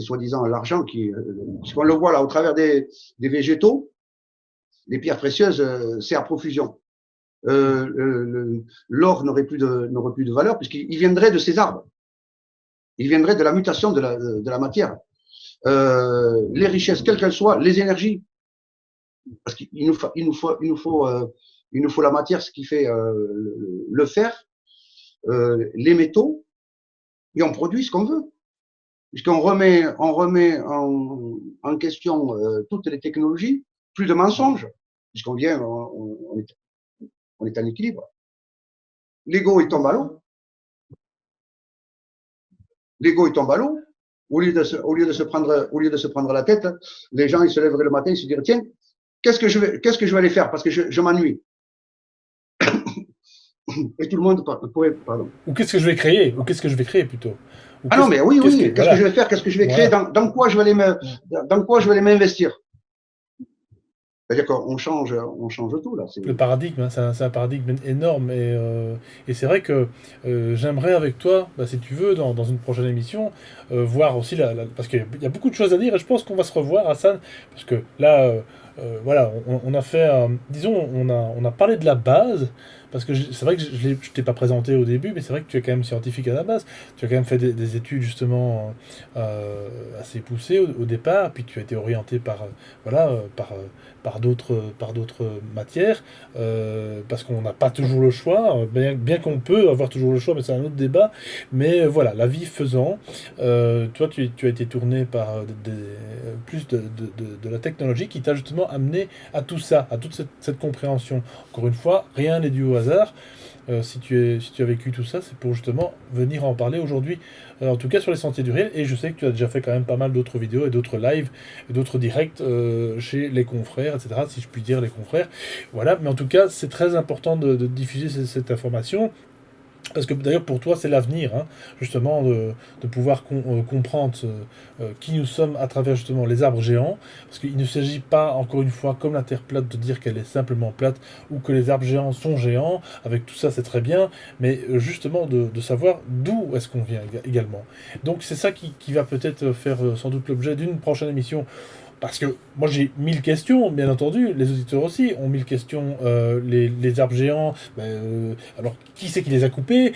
soi-disant l'argent puisqu'on le voit là au travers des végétaux, les pierres précieuses, c'est à profusion. L'or n'aurait plus de valeur puisqu'il viendrait de ces arbres. Il viendrait de la mutation de la matière. Les richesses, quelles qu'elles soient, les énergies, parce qu'il nous faut la matière, ce qui fait le fer, les métaux, et on produit ce qu'on veut. Puisqu'on remet en question toutes les technologies, plus de mensonges, puisqu'on vient, on est en équilibre. L'ego, il tombe à l'eau. L'ego, il tombe à l'eau. Au lieu de se prendre la tête, les gens, ils se lèveraient le matin, ils se diraient, tiens, qu'est-ce que je vais aller faire? Parce que je m'ennuie. Et tout le monde pourrait, pardon. Ou qu'est-ce que je vais créer? Ou qu'est-ce que je vais créer plutôt? Non, mais oui. Qu'est-ce que je vais faire? Qu'est-ce que je vais créer? Dans quoi je vais aller m'investir? C'est-à-dire qu'on change tout là. Le paradigme, hein, c'est un paradigme énorme et c'est vrai que j'aimerais avec toi, si tu veux, dans une prochaine émission, voir aussi parce qu'il y a beaucoup de choses à dire et je pense qu'on va se revoir, Hassan, parce que là, voilà, on a fait, disons, on a parlé de la base. Parce que c'est vrai que je ne t'ai pas présenté au début, mais c'est vrai que tu es quand même scientifique à la base. Tu as quand même fait des études justement assez poussées au départ, puis tu as été orienté par d'autres matières, parce qu'on n'a pas toujours le choix, bien qu'on peut avoir toujours le choix, mais c'est un autre débat. Mais voilà, la vie faisant, toi tu as été tourné par plus de la technologie qui t'a justement amené à tout ça, à toute cette compréhension. Encore une fois, rien n'est dû au hasard. Si tu as vécu tout ça, c'est pour justement venir en parler aujourd'hui, en tout cas sur les sentiers du réel. Et je sais que tu as déjà fait quand même pas mal d'autres vidéos et d'autres lives et d'autres directs chez les confrères, etc. Si je puis dire les confrères. Voilà, mais en tout cas, c'est très important de diffuser cette information. Parce que d'ailleurs pour toi c'est l'avenir, hein, justement de pouvoir comprendre qui nous sommes à travers justement les arbres géants, parce qu'il ne s'agit pas encore une fois comme la Terre plate de dire qu'elle est simplement plate ou que les arbres géants sont géants, avec tout ça c'est très bien, mais justement de savoir d'où est-ce qu'on vient également. Donc c'est ça qui va peut-être faire sans doute l'objet d'une prochaine émission parce que moi j'ai 1000 questions, bien entendu, les auditeurs aussi ont 1000 questions. Les arbres géants, alors qui c'est qui les a coupés?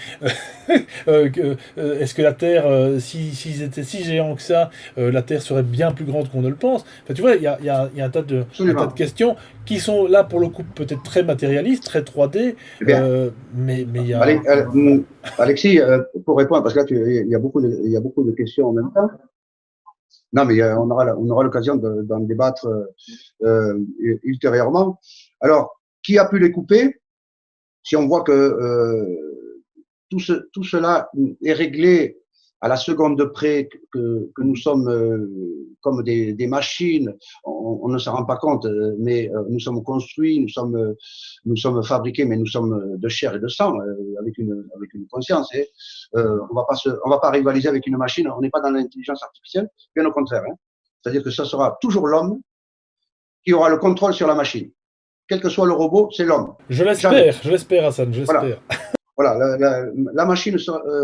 Est-ce que la Terre, s'ils étaient si géants que ça, la Terre serait bien plus grande qu'on ne le pense? Enfin, tu vois, il y a un tas de Absolument. questions qui sont là pour le coup peut-être très matérialistes, très 3D, Eh bien, mais il y a... Allez, Alexis, pour répondre, parce que là, il y a beaucoup de questions en même temps. Non, mais on aura l'occasion d'en débattre ultérieurement. Alors, qui a pu les couper? Si on voit que tout cela est réglé à la seconde de près, que nous sommes comme des machines, on ne s'en rend pas compte, mais nous sommes construits, nous sommes fabriqués, mais nous sommes de chair et de sang, avec une conscience. Et, on va pas rivaliser avec une machine, on n'est pas dans l'intelligence artificielle, bien au contraire. Hein. C'est-à-dire que ce sera toujours l'homme qui aura le contrôle sur la machine. Quel que soit le robot, c'est l'homme. Jamais. Je l'espère Hassan, je Voilà. l'espère. Voilà, la machine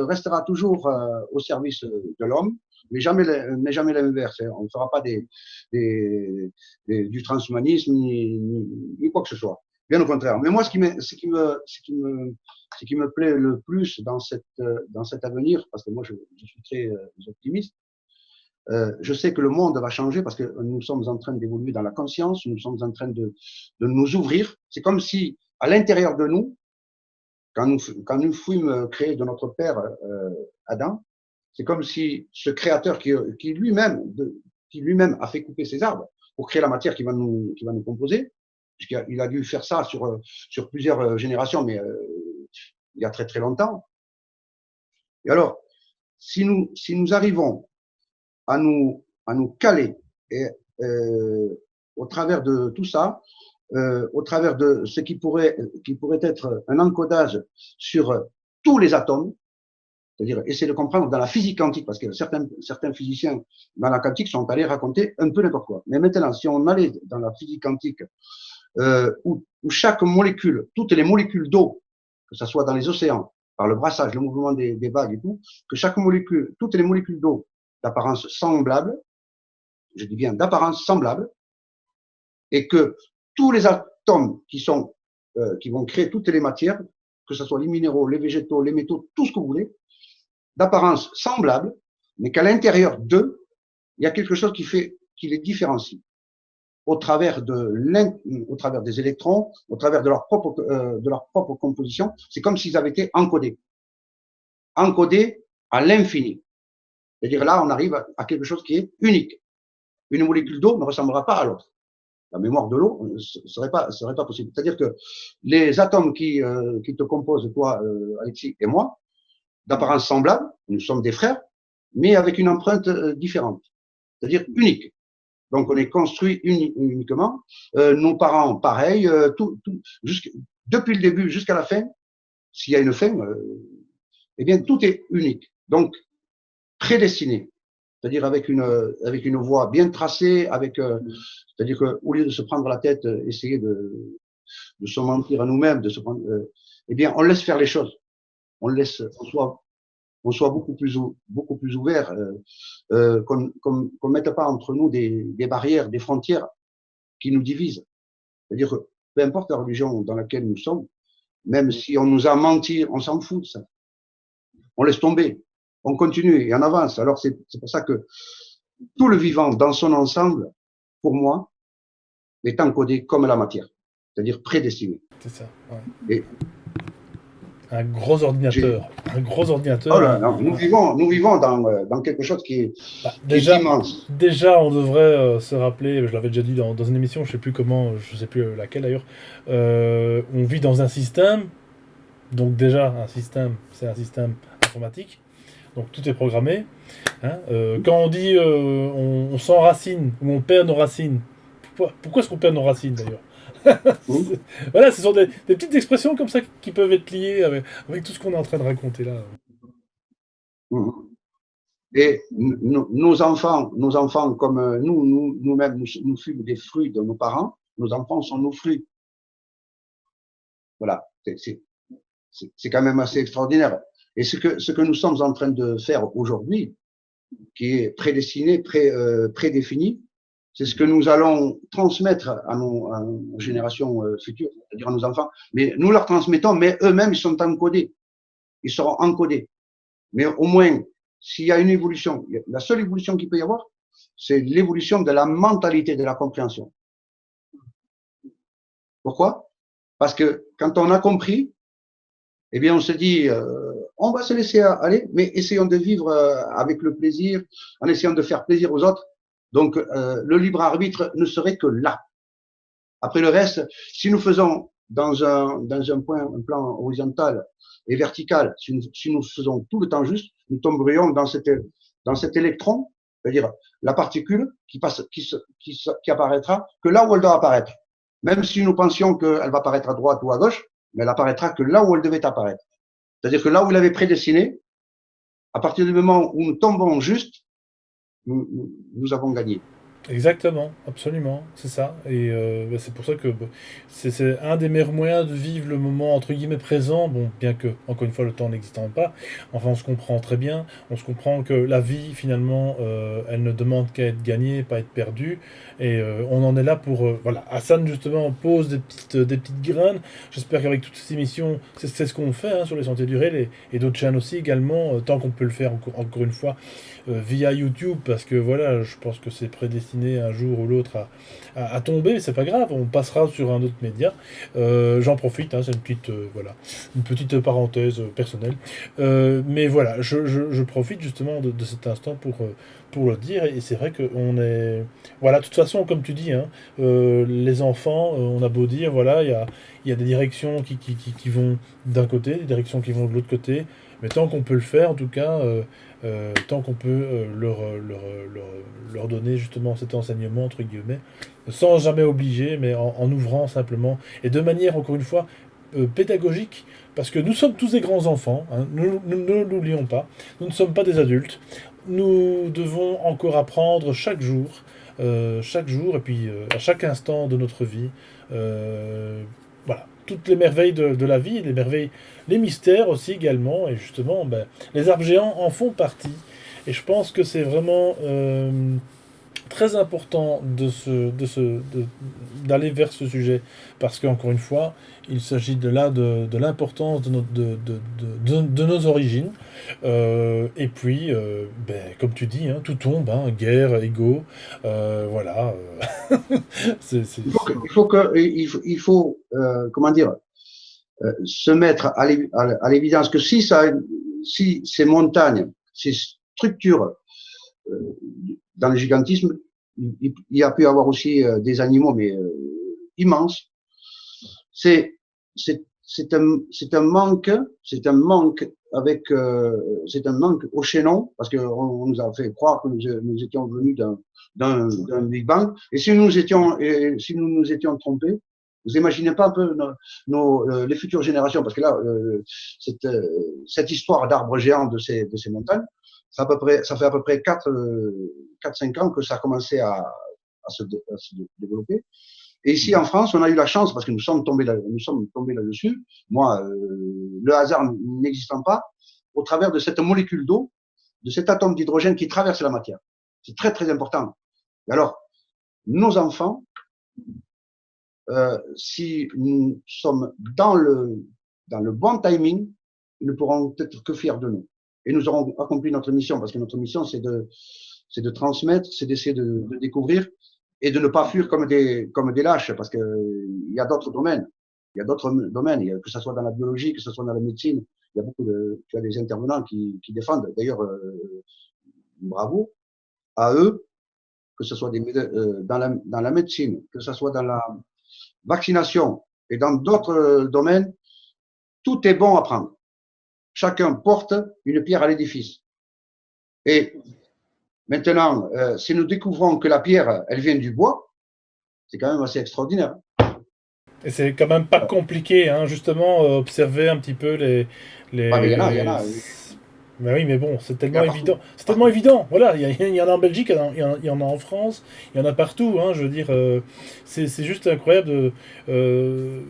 restera toujours au service de l'homme, mais jamais l'inverse. On ne fera pas du transhumanisme ni quoi que ce soit. Bien au contraire. Mais moi, ce qui me plaît le plus dans cet avenir, parce que moi, je suis très optimiste, je sais que le monde va changer parce que nous sommes en train d'évoluer dans la conscience, nous sommes en train de nous ouvrir. C'est comme si, à l'intérieur de nous, quand nous fûmes créés de notre père Adam, c'est comme si ce créateur qui lui-même a fait couper ces arbres pour créer la matière qui va nous composer, puisqu'il a dû faire ça sur plusieurs générations, mais il y a très très longtemps. Et alors, si nous arrivons à nous caler et, au travers de tout ça, au travers de ce qui pourrait être un encodage sur tous les atomes, c'est-à-dire essayer de comprendre dans la physique quantique, parce que certains physiciens dans la quantique sont allés raconter un peu n'importe quoi. Mais maintenant, si on allait dans la physique quantique, où chaque molécule, toutes les molécules d'eau, que ce soit dans les océans, par le brassage, le mouvement des vagues et tout, que chaque molécule, toutes les molécules d'eau d'apparence semblable, je dis bien d'apparence semblable, et que tous les atomes qui vont créer toutes les matières, que ce soit les minéraux, les végétaux, les métaux, tout ce que vous voulez, d'apparence semblable, mais qu'à l'intérieur d'eux, il y a quelque chose qui les différencie au travers des électrons, au travers de leur propre composition. C'est comme s'ils avaient été encodés à l'infini. C'est-à-dire là, on arrive à quelque chose qui est unique. Une molécule d'eau ne ressemblera pas à l'autre. La mémoire de l'eau ne serait pas possible. C'est-à-dire que les atomes qui te composent, toi, Alexis, et moi, d'apparence semblable, nous sommes des frères, mais avec une empreinte différente, c'est-à-dire unique. Donc on est construit uniquement, nos parents pareil, depuis le début jusqu'à la fin, s'il y a une fin, eh bien tout est unique. Donc prédestiné, c'est-à-dire avec une voie bien tracée, c'est-à-dire qu'au lieu de se prendre la tête, essayer de se mentir à nous-mêmes, eh bien on laisse faire les choses, on soit beaucoup plus ouvert, qu'on mette pas entre nous des barrières, des frontières qui nous divisent. C'est-à-dire que peu importe la religion dans laquelle nous sommes, même si on nous a menti, on s'en fout de ça. On laisse tomber, on continue et on avance. Alors c'est pour ça que tout le vivant dans son ensemble, pour moi, est encodé comme la matière, c'est-à-dire prédestiné. C'est ça, ouais. Et un gros ordinateur. Un gros ordinateur. Oh là, non, nous vivons dans quelque chose qui est Déjà, immense. déjà, on devrait se rappeler, je l'avais déjà dit dans une émission, je sais plus comment, je sais plus laquelle d'ailleurs, on vit dans un système, donc déjà, un système, c'est un système informatique, donc tout est programmé. Hein. Quand on dit on s'enracine, ou on perd nos racines, pourquoi est-ce qu'on perd nos racines d'ailleurs? Hum, Voilà, ce sont des petites expressions comme ça qui peuvent être liées avec tout ce qu'on est en train de raconter là. hum. Et nos enfants comme nous-mêmes, nous fûmes des fruits de nos parents, nos enfants sont nos fruits. Voilà, c'est quand même assez extraordinaire. Et ce que nous sommes en train de faire aujourd'hui, qui est prédestiné, prédéfini, c'est ce que nous allons transmettre à nos générations futures, c'est-à-dire à nos enfants. Mais nous leur transmettons, mais eux-mêmes, ils sont encodés. Ils seront encodés. Mais au moins, s'il y a une évolution, la seule évolution qu'il peut y avoir, c'est l'évolution de la mentalité de la compréhension. Pourquoi? Parce que quand on a compris, eh bien, on se dit, on va se laisser aller, mais essayons de vivre avec le plaisir, en essayant de faire plaisir aux autres. Donc, le libre arbitre ne serait que là. Après le reste, si nous faisons dans un plan horizontal et vertical, si nous faisons tout le temps juste, nous tomberions dans cet électron, c'est-à-dire la particule qui apparaîtra que là où elle doit apparaître. Même si nous pensions qu'elle va apparaître à droite ou à gauche, mais elle apparaîtra que là où elle devait apparaître. C'est-à-dire que là où il avait prédestiné, à partir du moment où nous tombons juste, nous avons gagné. Exactement, absolument, c'est ça. Et bah, c'est pour ça que bah, c'est un des meilleurs moyens de vivre le moment entre guillemets présent. Bon, bien que, encore une fois, le temps n'existant pas, enfin, on se comprend très bien. On se comprend que la vie, finalement, elle ne demande qu'à être gagnée, pas être perdue. Et on en est là pour. Voilà, Hassan, justement, pose des petites graines. J'espère qu'avec toutes ces émissions, c'est ce qu'on fait hein, sur les sentiers du rail et d'autres chaînes aussi également, tant qu'on peut le faire encore une fois via YouTube, parce que voilà, je pense que c'est prédestiné un jour ou l'autre à tomber, mais c'est pas grave, on passera sur un autre média. J'en profite, hein, c'est une petite, voilà, une petite parenthèse personnelle. Mais voilà, je profite justement de cet instant pour le dire, et c'est vrai qu'on est... Voilà, de toute façon, comme tu dis, hein, les enfants, on a beau dire, voilà, il y a des directions qui vont d'un côté, des directions qui vont de l'autre côté, mais tant qu'on peut le faire, en tout cas, tant qu'on peut leur donner justement cet enseignement, entre guillemets, sans jamais obliger, mais en ouvrant simplement, et de manière, encore une fois, pédagogique, parce que nous sommes tous des grands enfants, hein, nous ne l'oublions pas, nous ne sommes pas des adultes, nous devons encore apprendre chaque jour, et puis à chaque instant de notre vie, voilà, toutes les merveilles de la vie, les merveilles, les mystères aussi également, et justement, ben, les arbres géants en font partie. Et je pense que c'est vraiment très important d'aller vers ce sujet, parce qu'encore une fois, il s'agit de l'importance de nos origines. Et puis, ben, comme tu dis, hein, tout tombe, hein, guerre, ego, voilà. Il faut comment dire, se mettre à l'évidence que si ces montagnes, ces structures dans le gigantisme, il y a pu y avoir aussi des animaux, mais immenses. C'est c'est un manque, c'est un manque avec, c'est un manque au chaînon parce qu'on nous a fait croire que nous étions venus d'un Big Bang. Et si nous nous étions trompés, vous imaginez pas un peu les futures générations, parce que là, cette histoire d'arbres géants de ces montagnes, ça fait à peu près 4-5 ans que ça a commencé à se développer. Et ici en France, on a eu la chance, parce que nous sommes tombés là-dessus, moi, le hasard n'existant pas, au travers de cette molécule d'eau, de cet atome d'hydrogène qui traverse la matière. C'est très très important. Et alors, nos enfants, si nous sommes dans le bon timing, ils ne pourront être que fiers de nous. Et nous aurons accompli notre mission, parce que notre mission, c'est de transmettre, c'est d'essayer de découvrir et de ne pas fuir comme des lâches, parce qu'il y a d'autres domaines. Il y a d'autres domaines, que ce soit dans la biologie, que ce soit dans la médecine. Il y a tu as des intervenants qui défendent. D'ailleurs, bravo à eux, que ce soit dans la médecine, que ce soit dans la vaccination et dans d'autres domaines. Tout est bon à prendre. Chacun porte une pierre à l'édifice. Et maintenant, si nous découvrons que la pierre, elle vient du bois, c'est quand même assez extraordinaire. Et c'est quand même pas compliqué, hein, justement, observer un petit peu Ouais, mais il y en les... a, Mais oui, mais bon, c'est il y en tellement a évident. partout, C'est tellement partout. évident. Voilà, il y en a en Belgique, il y en a en France, il y en a partout. Hein, je veux dire, c'est juste incroyable euh,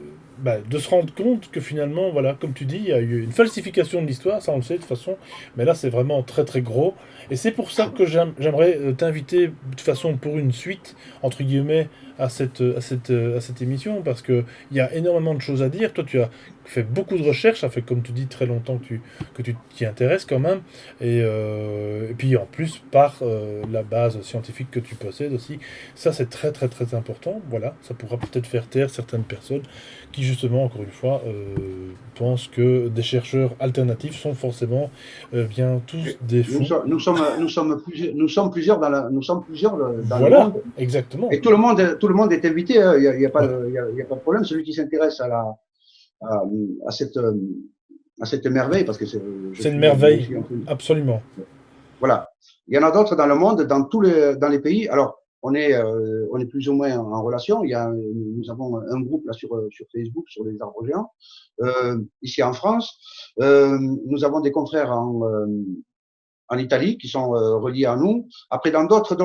de se rendre compte que finalement, voilà, comme tu dis, il y a eu une falsification de l'histoire, ça on le sait de toute façon. Mais là, c'est vraiment très très gros. Et c'est pour ça que j'aimerais t'inviter de toute façon pour une suite, entre guillemets, à cette émission, parce que il y a énormément de choses à dire. Toi, tu as fait beaucoup de recherches, ça fait comme tu dis très longtemps que tu t'y intéresses quand même. Et puis en plus, par la base scientifique que tu possèdes aussi, ça c'est très très très important. Voilà, ça pourra peut-être faire taire certaines personnes qui justement, encore une fois, pensent que des chercheurs alternatifs sont forcément bien tous Et des fous. nous sommes plusieurs nous sommes plusieurs dans le Voilà, monde. exactement. Et tout le monde est invité, hein. Il y a pas Ouais. de, il y a pas de problème. Celui qui s'intéresse à, à cette, euh, à cette merveille, parce que je C'est une suis moi merveille, aussi en train de- absolument. voilà. Il y en a d'autres dans le monde, dans les pays. Alors, on est plus ou moins en relation. Nous avons un groupe là sur Facebook sur les arbres géants. Ici en France, nous avons des confrères en Italie qui sont reliés à nous. Après, dans d'autres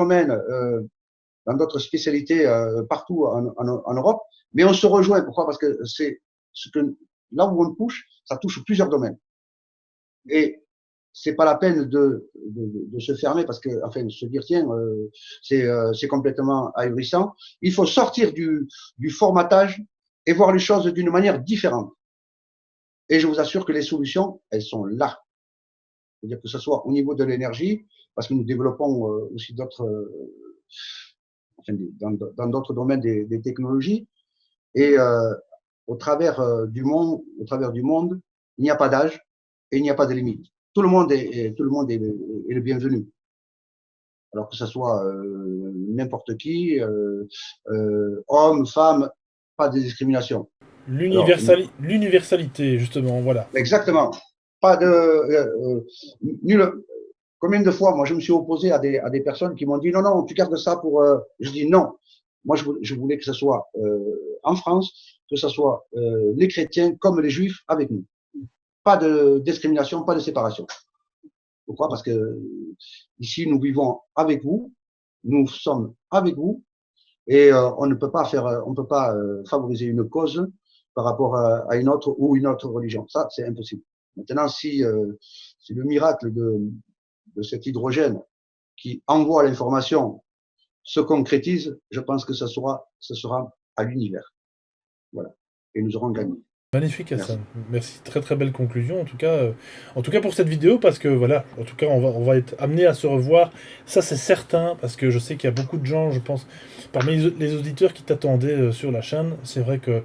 spécialités partout en Europe, mais on se rejoint. Pourquoi? Parce que c'est ce que là où on touche, ça touche plusieurs domaines. Et c'est pas la peine de se fermer parce que, enfin, de se dire tiens, c'est complètement ahurissant. Il faut sortir du formatage et voir les choses d'une manière différente. Et je vous assure que les solutions, elles sont là. C'est-à-dire que ce soit au niveau de l'énergie, parce que nous développons aussi d'autres, enfin, dans d'autres domaines des technologies, et au travers du monde, il n'y a pas d'âge et il n'y a pas de limite. Tout le monde est le bienvenu. Alors que ce soit n'importe qui, homme, femme, pas de discrimination. Alors, L'universalité, justement, voilà. exactement. Pas de nul. Combien de fois, moi, je me suis opposé à des personnes qui m'ont dit non, non, tu gardes ça pour. Je dis non. Moi, je voulais que ce soit en France, que ce soit les chrétiens comme les juifs avec nous. Pas de discrimination, pas de séparation. Pourquoi? Parce que ici, nous vivons avec vous, nous sommes avec vous, et on ne peut pas favoriser une cause par rapport à une autre ou une autre religion. Ça, c'est impossible. Maintenant, si le miracle de cet hydrogène qui envoie l'information se concrétise, je pense que ce sera à l'univers. Voilà. Et nous aurons gagné. Magnifique Hassan, Merci. merci, très très belle conclusion en tout cas pour cette vidéo parce que voilà, en tout cas on va être amené à se revoir, ça c'est certain parce que je sais qu'il y a beaucoup de gens, je pense, parmi les auditeurs qui t'attendaient sur la chaîne, c'est vrai que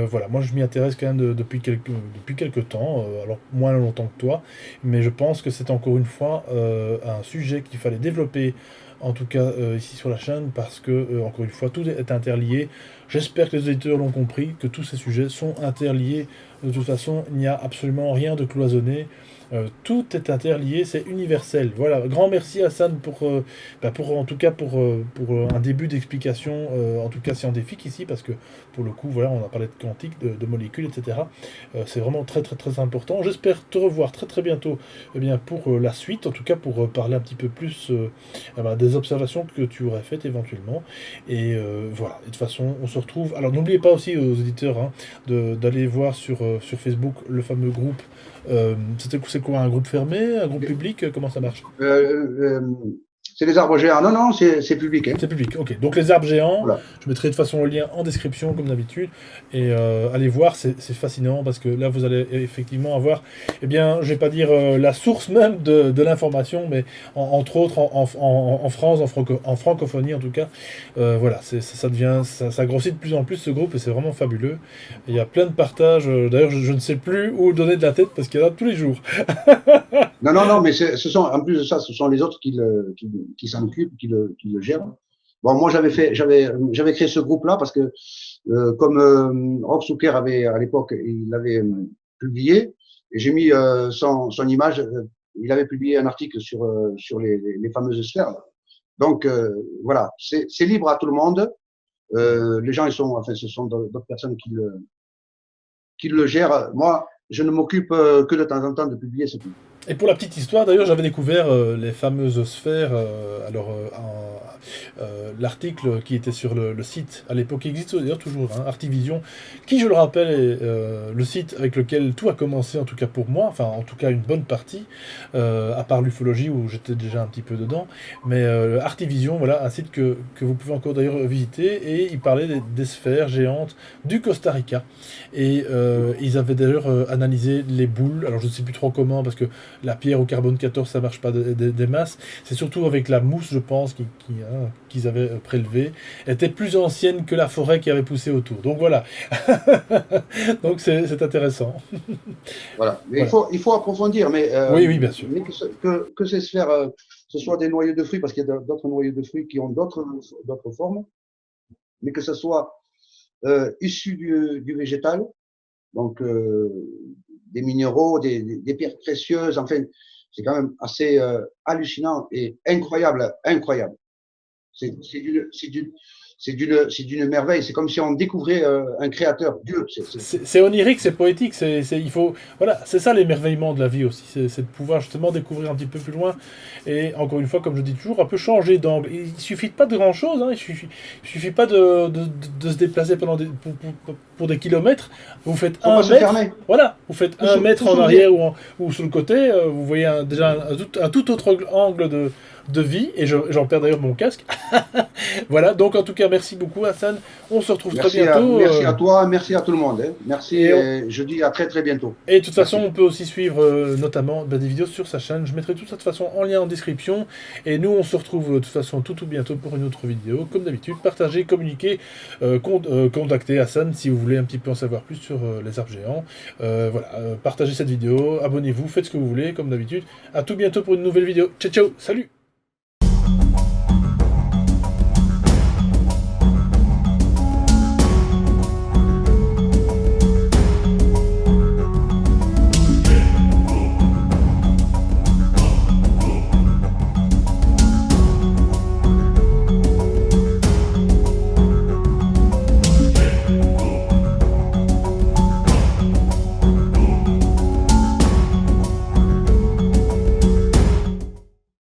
voilà, moi je m'y intéresse quand même depuis quelques temps, alors moins longtemps que toi, mais je pense que c'est encore une fois un sujet qu'il fallait développer en tout cas ici sur la chaîne parce que encore une fois tout est interlié. J'espère que les auditeurs l'ont compris, que tous ces sujets sont interliés. De toute façon, il n'y a absolument rien de cloisonné. Tout est interlié, c'est universel. Voilà, grand merci Hassan pour en tout cas pour un début d'explication, en tout cas scientifique ici, parce que pour le coup, voilà, on a parlé de quantique, de molécules, etc. C'est vraiment très très très important. J'espère te revoir très très bientôt bien, pour la suite, en tout cas pour parler un petit peu plus des observations que tu aurais faites éventuellement. Et voilà, et de toute façon, on se retrouve. Alors n'oubliez pas aussi aux auditeurs hein, d'aller voir sur Facebook le fameux groupe. C'est quoi, un groupe fermé, un groupe public? Comment ça marche? Euh, euh, c'est les arbres géants. Non, non, c'est public. Hein. C'est public, ok. Donc les arbres géants, Voilà. je mettrai de toute façon le lien en description comme d'habitude. Et allez voir, c'est fascinant parce que là vous allez effectivement avoir, eh bien, je vais pas dire la source même de l'information, mais entre autres en France, en francophonie en tout cas. Voilà, ça devient, ça grossit de plus en plus ce groupe et c'est vraiment fabuleux. Et il y a plein de partages. D'ailleurs, je ne sais plus où donner de la tête parce qu'il y en a tous les jours. Non, non, non, mais ce sont, en plus de ça, ce sont les autres qui s'en occupent, qui le gèrent. Bon, moi, j'avais créé ce groupe-là parce que, comme Rob Zucker avait, à l'époque, il avait publié, et j'ai mis son image, il avait publié un article sur les fameuses sphères. Donc, voilà, c'est libre à tout le monde. Les gens, enfin, ce sont d'autres personnes qui le gèrent. Moi, je ne m'occupe que de temps en temps de publier, c'est tout. Et pour la petite histoire, d'ailleurs, j'avais découvert les fameuses sphères, l'article qui était sur le site, à l'époque, qui existe d'ailleurs toujours, hein, Artivision, qui, je le rappelle, est le site avec lequel tout a commencé, en tout cas pour moi, enfin, en tout cas une bonne partie, à part l'ufologie où j'étais déjà un petit peu dedans, mais Artivision, voilà, un site que vous pouvez encore d'ailleurs visiter, et il parlait des sphères géantes du Costa Rica. Et ils avaient d'ailleurs analysé les boules, alors je ne sais plus trop comment, parce que la pierre au carbone 14, ça marche pas des masses. C'est surtout avec la mousse, je pense, qu'ils avaient prélevé, était plus ancienne que la forêt qui avait poussé autour. Donc voilà. Donc c'est intéressant. Voilà. Mais Voilà. il faut approfondir, Oui, oui, bien sûr. mais que ces sphères, ce soit des noyaux de fruits, parce qu'il y a d'autres noyaux de fruits qui ont d'autres formes, mais que ce soit issu du végétal, donc des minéraux, des pierres précieuses, enfin, c'est quand même assez hallucinant et incroyable, incroyable. C'est d'une merveille. C'est comme si on découvrait un créateur, Dieu. C'est onirique, c'est poétique, il faut, voilà, c'est ça l'émerveillement de la vie aussi, c'est de pouvoir justement découvrir un petit peu plus loin, et encore une fois, comme je dis toujours, un peu changer d'angle. Il suffit pas de grand chose, hein, il suffit pas de se déplacer pour des kilomètres, vous faites Faut pas un se mètre, fermer. voilà, vous faites un mètre en arrière ou sur le côté, vous voyez déjà un tout autre angle de vie, et j'en perds d'ailleurs mon casque. Voilà, donc en tout cas, merci beaucoup Hassan, on se retrouve très bientôt. Merci à toi, merci à tout le monde. Hein. Merci et je dis à très très bientôt. Et de toute façon, Merci. on peut aussi suivre notamment des vidéos sur sa chaîne. Je mettrai tout ça de toute façon en lien en description. Et nous, on se retrouve de toute façon tout bientôt pour une autre vidéo. Comme d'habitude, partagez, communiquez, contactez Hassan si vous voulez un petit peu en savoir plus sur les arbres géants. Voilà, partagez cette vidéo, abonnez-vous, faites ce que vous voulez, comme d'habitude. À tout bientôt pour une nouvelle vidéo. Ciao, ciao, salut!